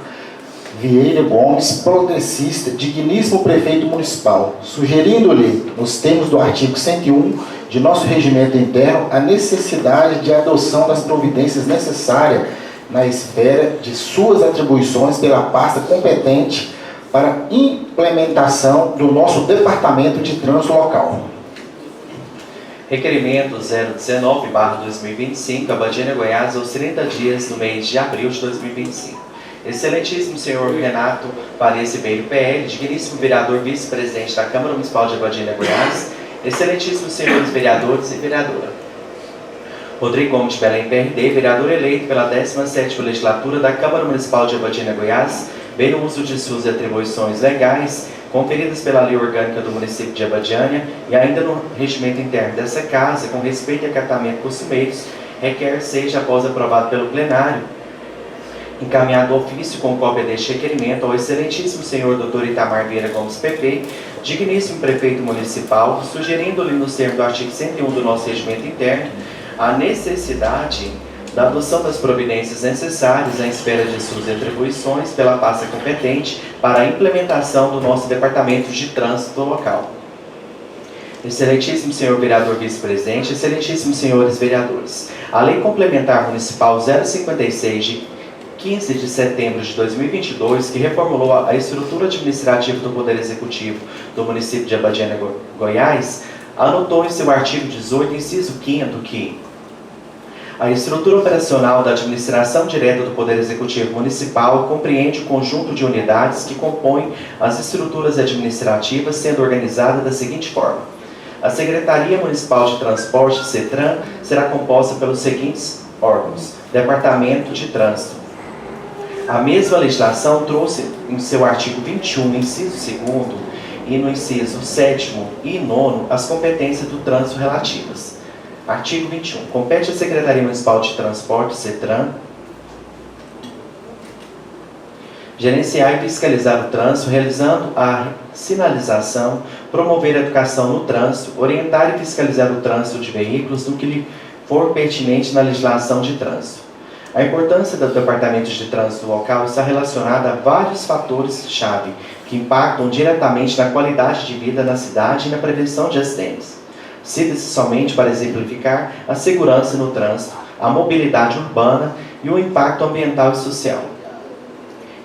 Vieira Gomes, progressista, digníssimo prefeito municipal, sugerindo-lhe, nos termos do artigo 101 de nosso regimento interno, a necessidade de adoção das providências necessárias na esfera de suas atribuições pela pasta competente para implementação do nosso Departamento de Trânsito Local. Requerimento 019/2025, Abadiânia, Goiás, aos 30 dias do mês de abril de 2025. Excelentíssimo senhor Renato Paredes Ribeiro, PL, digníssimo vereador vice-presidente da Câmara Municipal de Abadiânia, Goiás, excelentíssimos senhores vereadores e vereadora. Rodrigo Gomes de Belém, PRD, vereador eleito pela 17ª Legislatura da Câmara Municipal de Abadiânia, Goiás, bem no uso de suas atribuições legais, conferidas pela Lei Orgânica do município de Abadiânia e ainda no regimento interno dessa Casa, com respeito e acatamento costumeiros, requer seja, após aprovado pelo plenário, encaminhado ofício com cópia deste requerimento ao excelentíssimo senhor Dr. Itamar Vieira Gomes, PP, digníssimo prefeito municipal, sugerindo-lhe, nos termos do artigo 101 do nosso regimento interno, a necessidade da adoção das providências necessárias à esfera de suas atribuições pela pasta competente para a implementação do nosso Departamento de Trânsito Local. Excelentíssimo senhor vereador vice-presidente, excelentíssimos senhores vereadores, a Lei Complementar Municipal 056 de 15 de setembro de 2022, que reformulou a estrutura administrativa do Poder Executivo do município de Abadiânia, Goiás, anotou em seu artigo 18, inciso 5º, que a estrutura operacional da administração direta do Poder Executivo Municipal compreende o conjunto de unidades que compõem as estruturas administrativas, sendo organizada da seguinte forma: a Secretaria Municipal de Transporte, CETRAN, será composta pelos seguintes órgãos: Departamento de Trânsito. A mesma legislação trouxe em seu artigo 21, inciso 2º, e no inciso 7º e 9º, as competências do trânsito relativas. Artigo 21. Compete à Secretaria Municipal de Transporte, CETRAN, gerenciar e fiscalizar o trânsito, realizando a sinalização, promover a educação no trânsito, orientar e fiscalizar o trânsito de veículos no que lhe for pertinente na legislação de trânsito. A importância do Departamento de Trânsito Local está relacionada a vários fatores-chave que impactam diretamente na qualidade de vida na cidade e na prevenção de acidentes. Cita-se somente para exemplificar a segurança no trânsito, a mobilidade urbana e o impacto ambiental e social.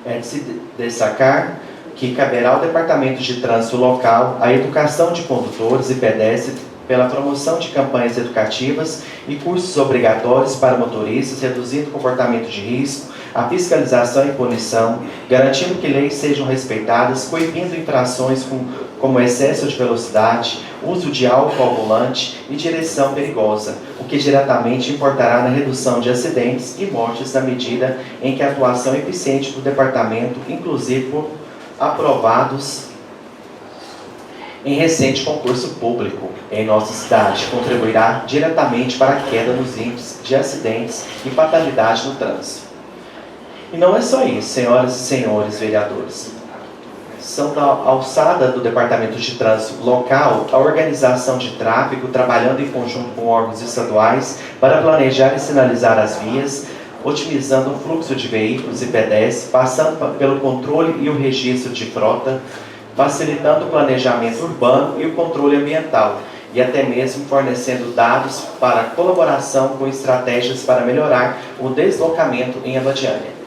É de se destacar que caberá ao Departamento de Trânsito Local a educação de condutores e pedestres pela promoção de campanhas educativas e cursos obrigatórios para motoristas, reduzindo o comportamento de risco, a fiscalização e punição, garantindo que leis sejam respeitadas, coibindo infrações como excesso de velocidade, uso de álcool ao volante e direção perigosa, o que diretamente importará na redução de acidentes e mortes na medida em que a atuação eficiente do Departamento, inclusive por aprovados em recente concurso público em nossa cidade, contribuirá diretamente para a queda nos índices de acidentes e fatalidade no trânsito. E não é só isso, senhoras e senhores vereadores. São da alçada do Departamento de Trânsito Local a organização de tráfego, trabalhando em conjunto com órgãos estaduais para planejar e sinalizar as vias, otimizando o fluxo de veículos e pedestres, passando pelo controle e o registro de frota, facilitando o planejamento urbano e o controle ambiental, e até mesmo fornecendo dados para colaboração com estratégias para melhorar o deslocamento em Abadiânia.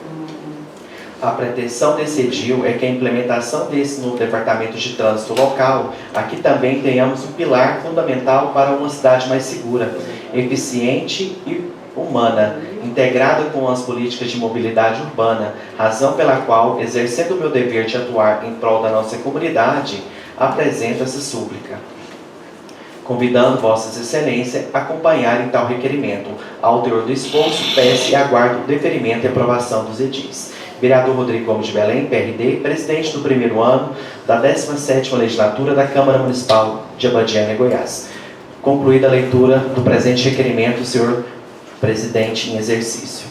A pretensão desse edil é que a implementação desse no Departamento de Trânsito local, aqui também tenhamos um pilar fundamental para uma cidade mais segura, eficiente e humana, integrada com as políticas de mobilidade urbana, razão pela qual, exercendo o meu dever de atuar em prol da nossa comunidade, apresento essa súplica, convidando Vossas Excelências a acompanharem tal requerimento. Ao teor do esforço, peço e aguardo o deferimento e aprovação dos edis. Vereador Rodrigo Gomes de Belém, PRD, presidente do primeiro ano da 17ª legislatura da Câmara Municipal de Abadiânia, Goiás. Concluída a leitura do presente requerimento, senhor presidente em exercício.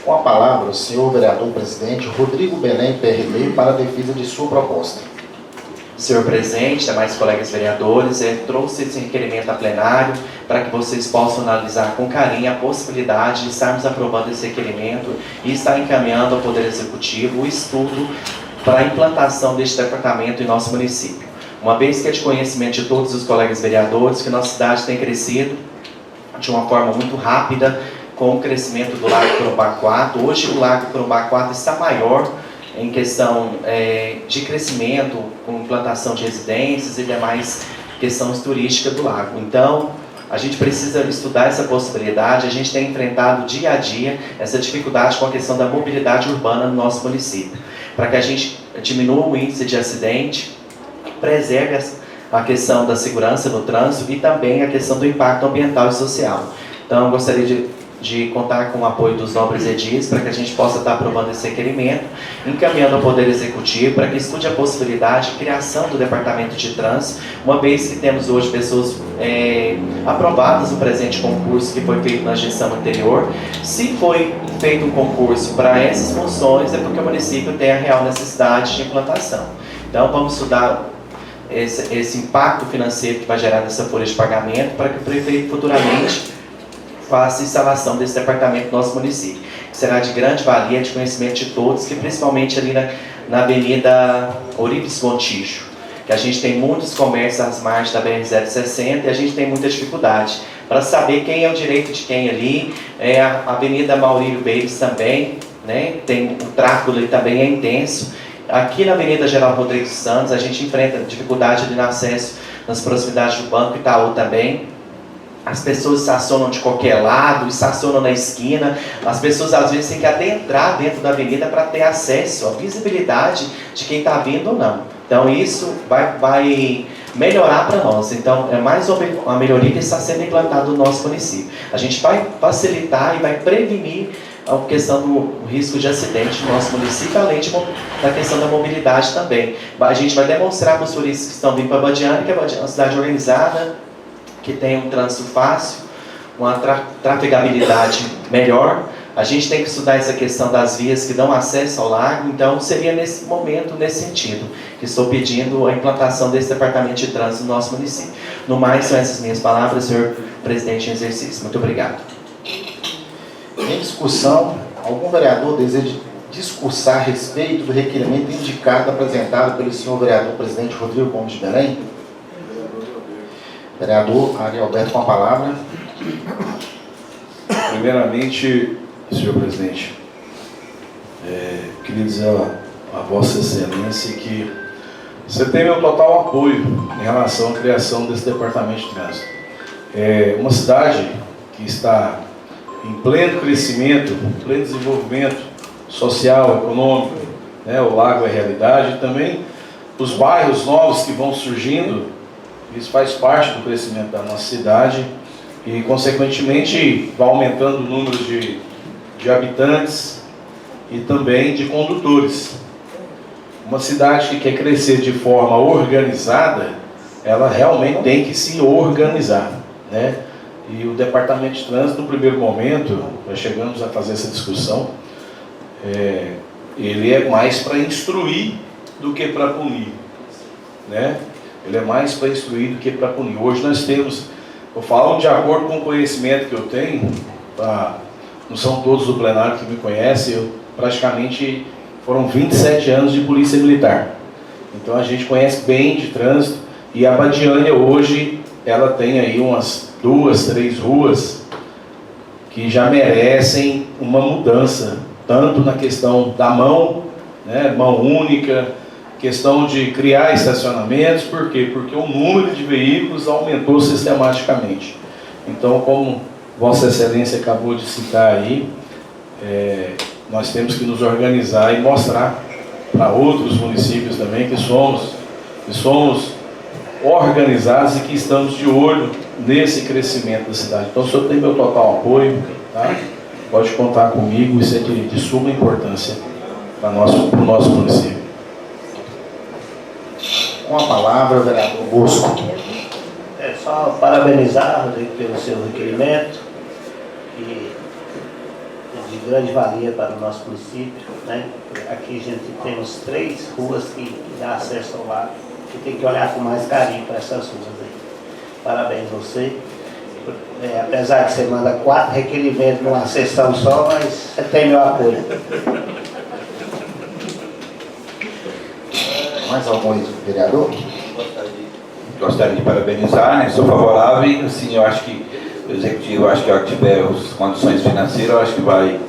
Com a palavra, o senhor vereador presidente Rodrigo Belém, PRD, para a defesa de sua proposta. Senhor presidente, demais colegas vereadores, trouxe esse requerimento a plenário para que vocês possam analisar com carinho a possibilidade de estarmos aprovando esse requerimento e estar encaminhando ao Poder Executivo o estudo para a implantação deste departamento em nosso município. Uma vez que é de conhecimento de todos os colegas vereadores que nossa cidade tem crescido de uma forma muito rápida com o crescimento do Lago Corumbá 4. Hoje o Lago Corumbá 4 está maior em questão de crescimento, com implantação de residências e demais questões turísticas do lago. Então, a gente precisa estudar essa possibilidade. A gente tem enfrentado dia a dia essa dificuldade com a questão da mobilidade urbana no nosso município, para que a gente diminua o índice de acidente, preserve a questão da segurança no trânsito e também a questão do impacto ambiental e social. Então, eu gostaria de contar com o apoio dos nobres edis para que a gente possa estar aprovando esse requerimento, encaminhando ao Poder Executivo para que estude a possibilidade de criação do Departamento de Trânsito, uma vez que temos hoje pessoas aprovadas no presente concurso que foi feito na gestão anterior. Se foi feito um concurso para essas funções, é porque o município tem a real necessidade de implantação. Então, vamos estudar esse impacto financeiro que vai gerar nessa folha de pagamento para que o prefeito futuramente faça a instalação desse departamento no nosso município. Será de grande valia, de conhecimento de todos, que principalmente ali na Avenida Eurípides Gontijo, que a gente tem muitos comércios às margens da BR-060 e a gente tem muita dificuldade para saber quem é o direito de quem ali. A Avenida Maurílio Beires também, né? Tem o tráfego ali também é intenso. Aqui na Avenida General Rodrigues Santos a gente enfrenta dificuldade ali no acesso nas proximidades do Banco Itaú também. As pessoas estacionam de qualquer lado, estacionam na esquina. As pessoas às vezes têm que adentrar dentro da avenida para ter acesso à visibilidade de quem está vindo ou não. Então isso vai melhorar para nós. Então é mais uma melhoria que está sendo implantada no nosso município. A gente vai facilitar e vai prevenir a questão do risco de acidente no nosso município, além da questão da mobilidade também. A gente vai demonstrar para os turistas que estão vindo para Abadiânia que é uma cidade organizada, que tem um trânsito fácil, uma trafegabilidade melhor. A gente tem que estudar essa questão das vias que dão acesso ao lago. Então seria nesse momento, nesse sentido, que estou pedindo a implantação desse departamento de trânsito no nosso município. No mais, são essas minhas palavras, senhor presidente em exercício. Muito obrigado. Em discussão, algum vereador deseja discursar a respeito do requerimento indicado apresentado pelo senhor vereador presidente Rodrigo Gomes de Belém? Vereador Ari Alberto com a palavra. Primeiramente, senhor presidente, queria dizer a Vossa Excelência que você tem meu total apoio em relação à criação desse departamento de trânsito. É uma cidade que está em pleno crescimento, pleno desenvolvimento social, econômico, né? O lago é realidade, e também os bairros novos que vão surgindo, isso faz parte do crescimento da nossa cidade e, consequentemente, vai aumentando o número de habitantes e também de condutores. Uma cidade que quer crescer de forma organizada, ela realmente tem que se organizar, né? E o Departamento de Trânsito, no primeiro momento, nós chegamos a fazer essa discussão, ele é mais para instruir do que para punir, né? Ele é mais para instruir do que para punir. Hoje nós temos, eu falo de acordo com o conhecimento que eu tenho, não são todos do plenário que me conhecem, eu praticamente foram 27 anos de polícia militar. Então a gente conhece bem de trânsito e a Abadiânia hoje ela tem aí umas 2, 3 ruas que já merecem uma mudança, tanto na questão da mão, né, mão única, questão de criar estacionamentos. Por quê? Porque o número de veículos aumentou sistematicamente. Então, como Vossa Excelência acabou de citar aí, nós temos que nos organizar e mostrar para outros municípios também que somos organizados e que estamos de olho nesse crescimento da cidade. Então, o senhor tem meu total apoio, tá? Pode contar comigo, isso é de suma importância para o nosso município. Com a palavra, o vereador Bosco. É só parabenizar, Rodrigo, pelo seu requerimento, que é de grande valia para o nosso município, né? Aqui a gente temos 3 ruas que dá acesso ao lago, e tem que olhar com mais carinho para essas ruas aí. Parabéns a você. Apesar de você mandar 4 requerimentos numa sessão só, mas você tem meu apoio. Mais algum vereador? Gostaria de parabenizar, né? Sou favorável e, assim, eu acho que o executivo, acho que ao que tiver as condições financeiras, eu acho que vai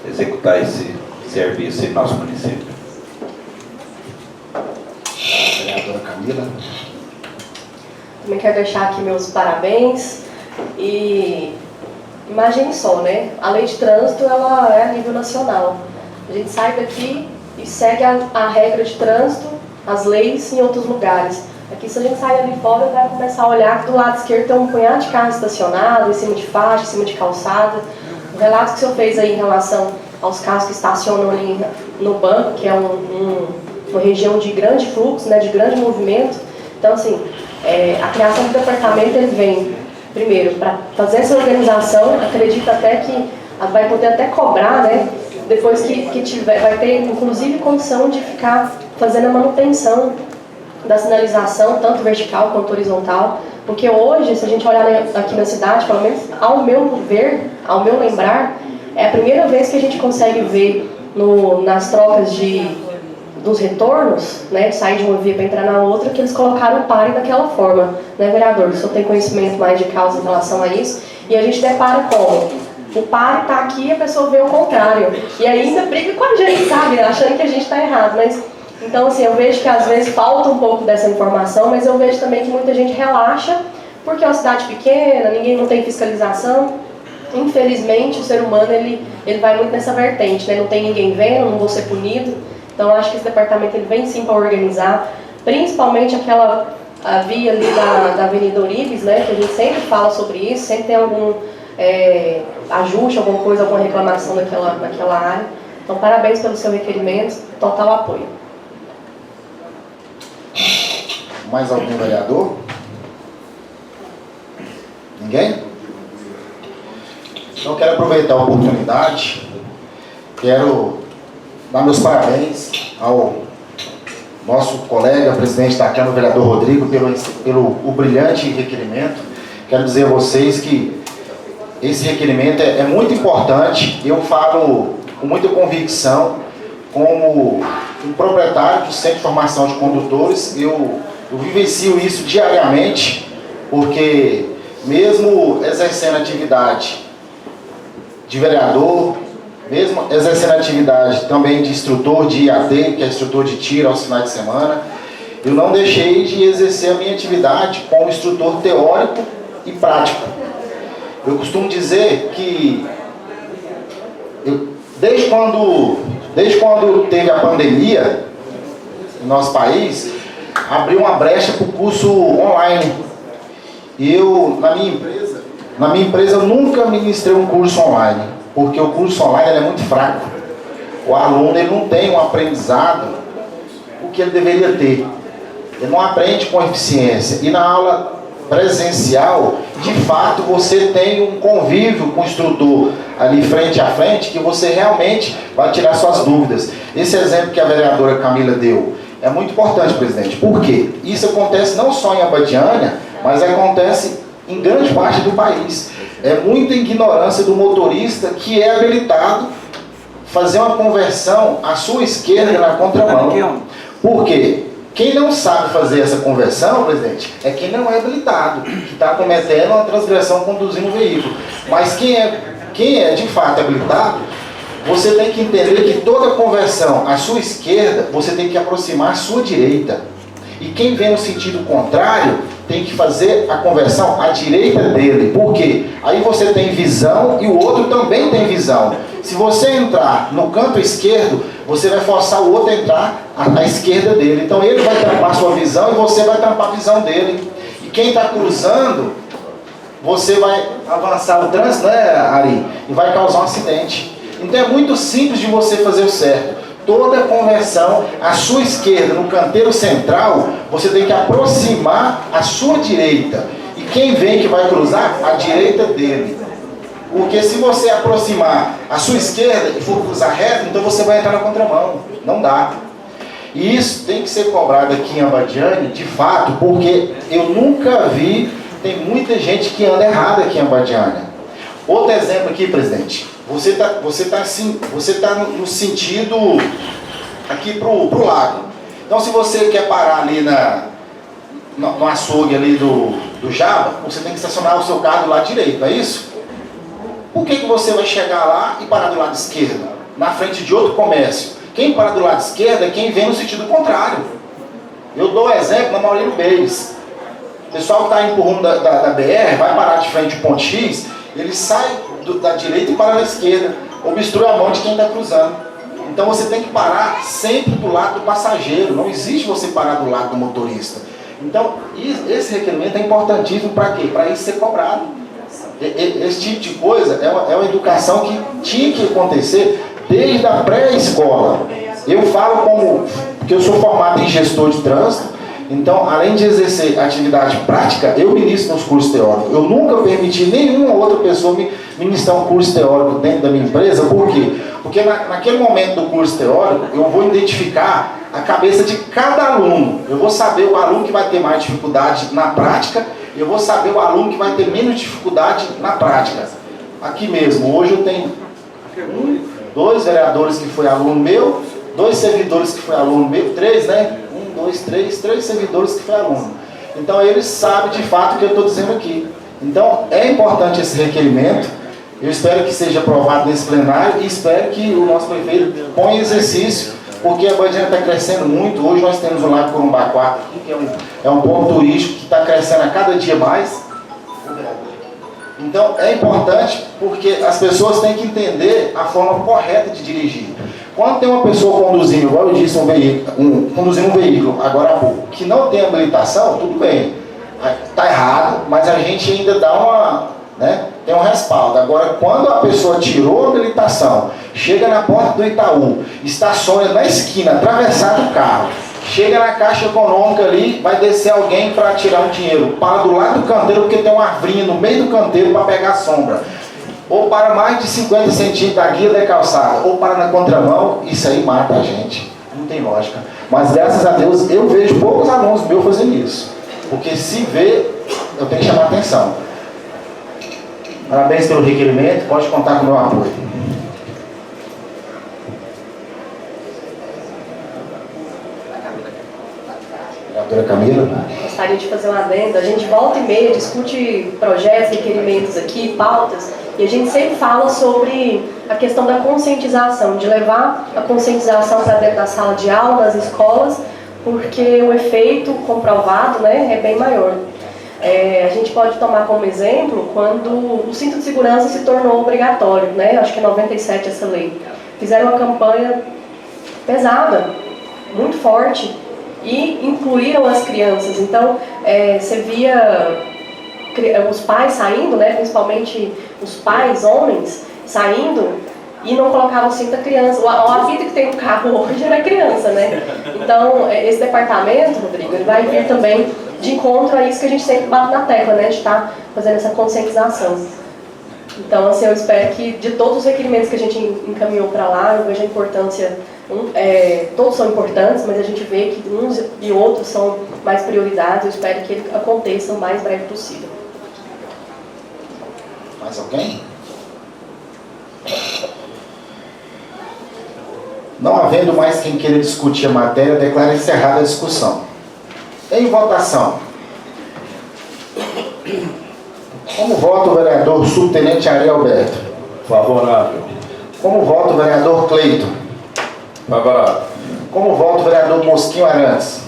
executar esse serviço em nosso município. Vereadora Camila. Também quero deixar aqui meus parabéns e imagine só, né? A lei de trânsito, ela é a nível nacional. A gente sai daqui e segue a regra de trânsito, as leis em outros lugares. Aqui, se a gente sair ali fora, vai começar a olhar que do lado esquerdo tem um punhado de carro estacionado, em cima de faixa, em cima de calçada. O relato que o senhor fez aí em relação aos carros que estacionam ali no banco, que é uma região de grande fluxo, né, de grande movimento. Então, assim, a criação do departamento, ele vem, primeiro, para fazer essa organização. Acredito até que vai poder até cobrar, né, depois que tiver, vai ter, inclusive, condição de ficar fazendo a manutenção da sinalização, tanto vertical quanto horizontal, porque hoje, se a gente olhar aqui na cidade, pelo menos ao meu ver, ao meu lembrar, é a primeira vez que a gente consegue ver nas trocas dos retornos, né, de sair de uma via para entrar na outra, que eles colocaram o pare daquela forma, né, vereador? O senhor tem conhecimento mais de causa em relação a isso, e a gente depara como o pare está aqui e a pessoa vê o contrário, e ainda briga com a gente, sabe, achando que a gente está errado, mas... Então, assim, eu vejo que às vezes falta um pouco dessa informação, mas eu vejo também que muita gente relaxa, porque é uma cidade pequena, ninguém não tem fiscalização. Infelizmente, o ser humano, ele vai muito nessa vertente, né? Não tem ninguém vendo, não vou ser punido. Então, eu acho que esse departamento ele vem sim para organizar, principalmente a via ali da Avenida Oribes, né? Que a gente sempre fala sobre isso, sempre tem algum ajuste, alguma coisa, alguma reclamação naquela área. Então, parabéns pelo seu requerimento, total apoio. Mais algum vereador? Ninguém? Então, quero aproveitar a oportunidade, quero dar meus parabéns ao nosso colega, presidente da Câmara, o vereador Rodrigo, pelo brilhante requerimento. Quero dizer a vocês que esse requerimento é muito importante. Eu falo com muita convicção, como um proprietário do Centro de Formação de Condutores, eu vivencio isso diariamente, porque mesmo exercendo atividade de vereador, mesmo exercendo atividade também de instrutor de IAD, que é instrutor de tiro aos finais de semana, eu não deixei de exercer a minha atividade como instrutor teórico e prático. Eu costumo dizer que desde quando teve a pandemia no nosso país, abriu uma brecha para o curso online. E eu, na minha empresa, eu nunca ministrei um curso online, porque o curso online é muito fraco. O aluno ele não tem um aprendizado o que ele deveria ter. Ele não aprende com eficiência. E na aula presencial, de fato, você tem um convívio com o instrutor ali frente a frente, que você realmente vai tirar suas dúvidas. Esse exemplo que a vereadora Camila deu é muito importante, presidente. Por quê? Isso acontece não só em Abadiânia, mas acontece em grande parte do país. É muita ignorância do motorista que é habilitado fazer uma conversão à sua esquerda na contramão. Por quê? Quem não sabe fazer essa conversão, presidente, é quem não é habilitado, que está cometendo uma transgressão conduzindo o veículo. Mas quem é de fato habilitado, você tem que entender que toda conversão à sua esquerda, você tem que aproximar à sua direita. E quem vem no sentido contrário, tem que fazer a conversão à direita dele. Por quê? Aí você tem visão e o outro também tem visão. Se você entrar no canto esquerdo, você vai forçar o outro a entrar à esquerda dele. Então ele vai tampar a sua visão e você vai tampar a visão dele. E quem está cruzando, você vai avançar o trânsito, né, Ari? E vai causar um acidente. Então é muito simples de você fazer o certo. Toda conversão à sua esquerda, no canteiro central, você tem que aproximar à sua direita. E quem vem que vai cruzar? A direita dele. Porque se você aproximar à sua esquerda e for cruzar reto, então você vai entrar na contramão. Não dá. E isso tem que ser cobrado aqui em Abadiânia, de fato, porque eu nunca vi, tem muita gente que anda errado aqui em Abadiânia. Outro exemplo aqui, presidente. Você tá no sentido aqui pro lago. Então, se você quer parar ali no açougue ali do Java, você tem que estacionar o seu carro do lado direito, não é isso? Por que você vai chegar lá e parar do lado esquerdo, na frente de outro comércio? Quem para do lado esquerdo é quem vem no sentido contrário. Eu dou exemplo na Maurino Beires. O pessoal que está indo por rumo da BR, vai parar de frente ao ponto X, ele sai da direita e para da esquerda, obstrui a mão de quem está cruzando. Então você tem que parar sempre do lado do passageiro, não existe você parar do lado do motorista. Então esse requerimento é importantíssimo para quê? Para isso ser cobrado. Esse tipo de coisa é uma educação que tinha que acontecer desde a pré-escola. Eu falo porque eu sou formado em gestor de trânsito. Então, além de exercer atividade prática, eu ministro nos cursos teóricos. Eu nunca permiti nenhuma outra pessoa ministrar um curso teórico dentro da minha empresa. Por quê? Porque naquele momento do curso teórico, eu vou identificar a cabeça de cada aluno. Eu vou saber o aluno que vai ter mais dificuldade na prática, eu vou saber o aluno que vai ter menos dificuldade na prática. Aqui mesmo, hoje eu tenho 2 vereadores que foi aluno meu, 2 servidores que foi aluno meu, 3, né? 3 servidores que foi aluno. Então eles sabem de fato o que eu estou dizendo aqui. Então é importante esse requerimento. Eu espero que seja aprovado nesse plenário e espero que o nosso prefeito ponha em exercício, porque a Abadiânia está crescendo muito. Hoje nós temos o Lago Corumbá aqui, que é um ponto turístico que está crescendo a cada dia mais. Então é importante porque as pessoas têm que entender a forma correta de dirigir. Quando tem uma pessoa conduzindo, igual eu disse, conduzindo um veículo, agora há pouco, que não tem habilitação, tudo bem, está errado, mas a gente ainda dá tem um respaldo. Agora, quando a pessoa tirou a habilitação, chega na porta do Itaú, estaciona na esquina, atravessado o carro, chega na Caixa Econômica ali, vai descer alguém para tirar um dinheiro, para do lado do canteiro, porque tem uma árvore no meio do canteiro para pegar a sombra. Ou para mais de 50 centímetros da guia da calçada, ou para na contramão, isso aí mata a gente. Não tem lógica. Mas graças a Deus eu vejo poucos alunos meus fazendo isso. Porque se vê, eu tenho que chamar a atenção. Parabéns pelo requerimento, pode contar com o meu apoio. Vereadora Camila. Gostaria de fazer uma adenda. A gente volta e meia, discute projetos, requerimentos aqui, pautas, e a gente sempre fala sobre a questão da conscientização, de levar a conscientização para dentro da sala de aula, das escolas, porque o efeito comprovado, né, é bem maior. A gente pode tomar como exemplo quando o cinto de segurança se tornou obrigatório, né? Acho que é 97 essa lei. Fizeram uma campanha pesada, muito forte, e incluíram as crianças. Então, você via os pais saindo, né, principalmente os pais, homens, saindo e não colocavam o cinto da criança. O apito que tem no carro hoje era criança, né? Então, esse departamento, Rodrigo, ele vai vir também de encontro a isso que a gente sempre bate na tecla, né, de estar fazendo essa conscientização. Então, assim, eu espero que de todos os requerimentos que a gente encaminhou para lá, eu vejo a importância, todos são importantes, mas a gente vê que uns e outros são mais prioridades. Eu espero que ele aconteça o mais breve possível. Mais alguém? Não havendo mais quem queira discutir a matéria, declaro encerrada a discussão. Em votação. Como vota o vereador subtenente Ari Alberto? Favorável. Como vota o vereador Cleito? Favorável. Como vota o vereador Mosquinho Arantes?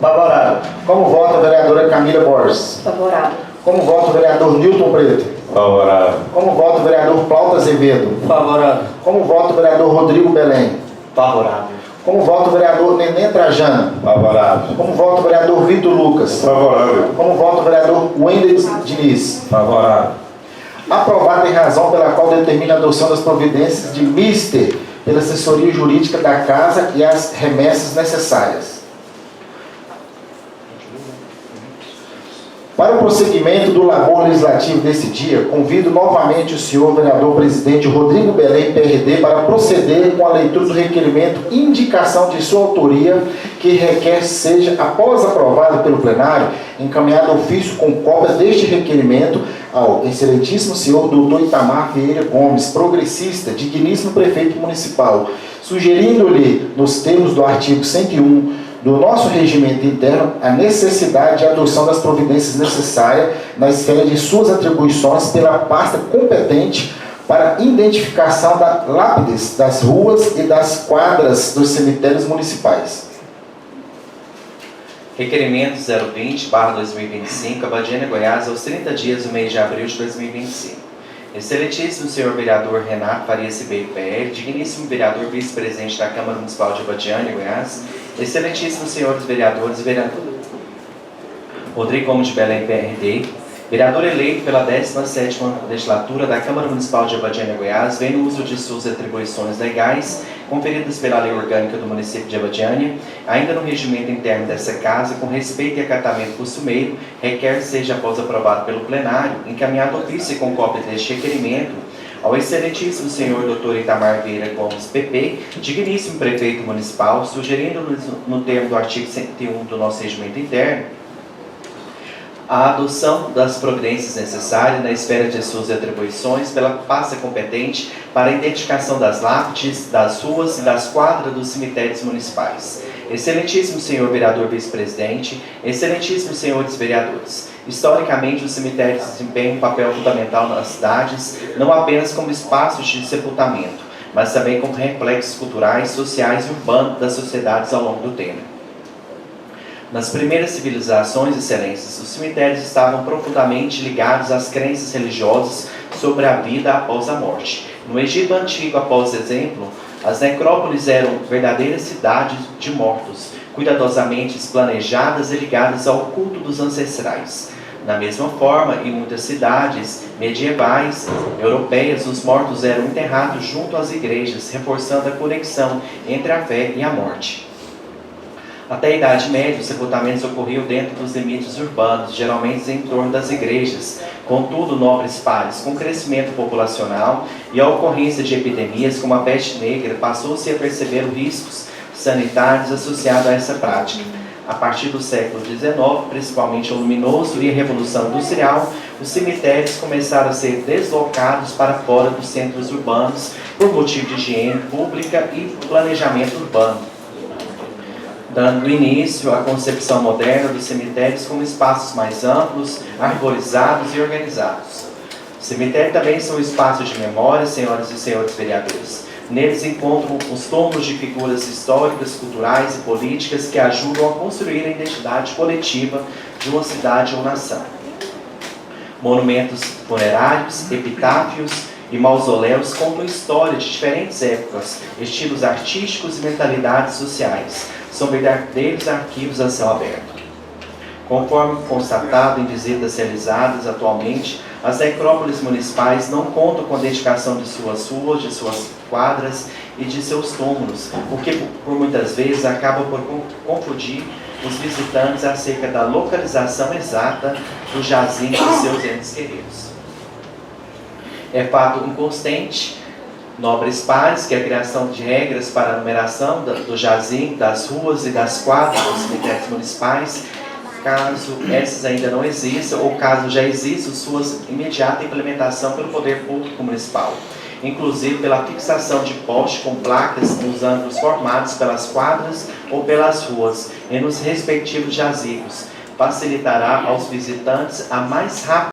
Favorável. Como vota a vereadora Camila Borges? Favorável. Como vota o vereador Nilton Preto? Favorável. Como vota o vereador Plauto Azevedo? Favorável. Como vota o vereador Rodrigo Belém? Favorável. Como vota o vereador Nenê Trajano? Favorável. Como vota o vereador Vitor Lucas? Favorável. Como vota o vereador Wendel Diniz? Favorável. Aprovado em razão pela qual determina a adoção das providências de mister pela assessoria jurídica da Casa e as remessas necessárias. Para o prosseguimento do labor legislativo desse dia, convido novamente o senhor vereador presidente Rodrigo Belém, PRD, para proceder com a leitura do requerimento indicação de sua autoria, que requer seja, após aprovado pelo plenário, encaminhado ofício com cópia deste requerimento ao excelentíssimo senhor doutor Itamar Vieira Gomes, progressista, digníssimo prefeito municipal, sugerindo-lhe, nos termos do artigo 101 do nosso regimento interno, a necessidade de adoção das providências necessárias na esfera de suas atribuições pela pasta competente para identificação da lápides das ruas e das quadras dos cemitérios municipais. Requerimento 020/2025, Abadiânia, Goiás, aos 30 dias do mês de abril de 2025. Excelentíssimo senhor vereador Renato Farias Ribeiro, PL, digníssimo vereador vice-presidente da Câmara Municipal de Abadiânia, Goiás, excelentíssimos senhores vereadores e vereadoras, Rodrigo Gomes de Belém, PRD, vereador eleito pela 17ª legislatura da Câmara Municipal de Abadiânia, Goiás, vem no uso de suas atribuições legais, conferidas pela Lei Orgânica do município de Abadiânia, ainda no regimento interno dessa Casa, com respeito e acatamento costumeiro, requer seja, após aprovado pelo plenário, encaminhado ofício com cópia deste requerimento ao excelentíssimo senhor Dr. Itamar Vieira Gomes, PP, digníssimo prefeito municipal, sugerindo no termo do artigo 101 do nosso regimento interno, a adoção das providências necessárias na esfera de suas atribuições pela pasta competente para a identificação das lápides, das ruas e das quadras dos cemitérios municipais. Excelentíssimo senhor vereador vice-presidente, excelentíssimos senhores vereadores, historicamente os cemitérios desempenham um papel fundamental nas cidades, não apenas como espaços de sepultamento, mas também como reflexos culturais, sociais e urbanos das sociedades ao longo do tempo. Nas primeiras civilizações, excelências, os cemitérios estavam profundamente ligados às crenças religiosas sobre a vida após a morte. No Egito Antigo, após exemplo, as necrópolis eram verdadeiras cidades de mortos, cuidadosamente planejadas e ligadas ao culto dos ancestrais. Da mesma forma, em muitas cidades medievais europeias, os mortos eram enterrados junto às igrejas, reforçando a conexão entre a fé e a morte. Até a Idade Média, os sepultamentos ocorriam dentro dos limites urbanos, geralmente em torno das igrejas. Contudo, nobres pares, com crescimento populacional e a ocorrência de epidemias como a peste negra, passou-se a perceber os riscos sanitários associados a essa prática. A partir do século XIX, principalmente o Luminoso e a Revolução Industrial, os cemitérios começaram a ser deslocados para fora dos centros urbanos por motivo de higiene pública e planejamento urbano, dando início à concepção moderna dos cemitérios como espaços mais amplos, arborizados e organizados. Os cemitérios também são espaços de memória, senhoras e senhores vereadores. Neles encontram os túmulos de figuras históricas, culturais e políticas que ajudam a construir a identidade coletiva de uma cidade ou nação. Monumentos funerários, epitáfios e mausoléus contam história de diferentes épocas, estilos artísticos e mentalidades sociais. São verdadeiros arquivos a céu aberto. Conforme constatado em visitas realizadas atualmente, as necrópolis municipais não contam com a dedicação de suas ruas, de suas quadras e de seus túmulos, o que por muitas vezes acaba por confundir os visitantes acerca da localização exata do jazigo de seus entes queridos. É fato inconsistente, nobres pares, que a criação de regras para a numeração do jazigo, das ruas e das quadras dos cemitérios municipais, caso essas ainda não existam ou caso já existam, sua imediata implementação pelo poder público municipal. inclusive pela fixação de postes com placas nos ângulos formados pelas quadras ou pelas ruas e nos respectivos jazigos. Facilitará aos visitantes a mais rápida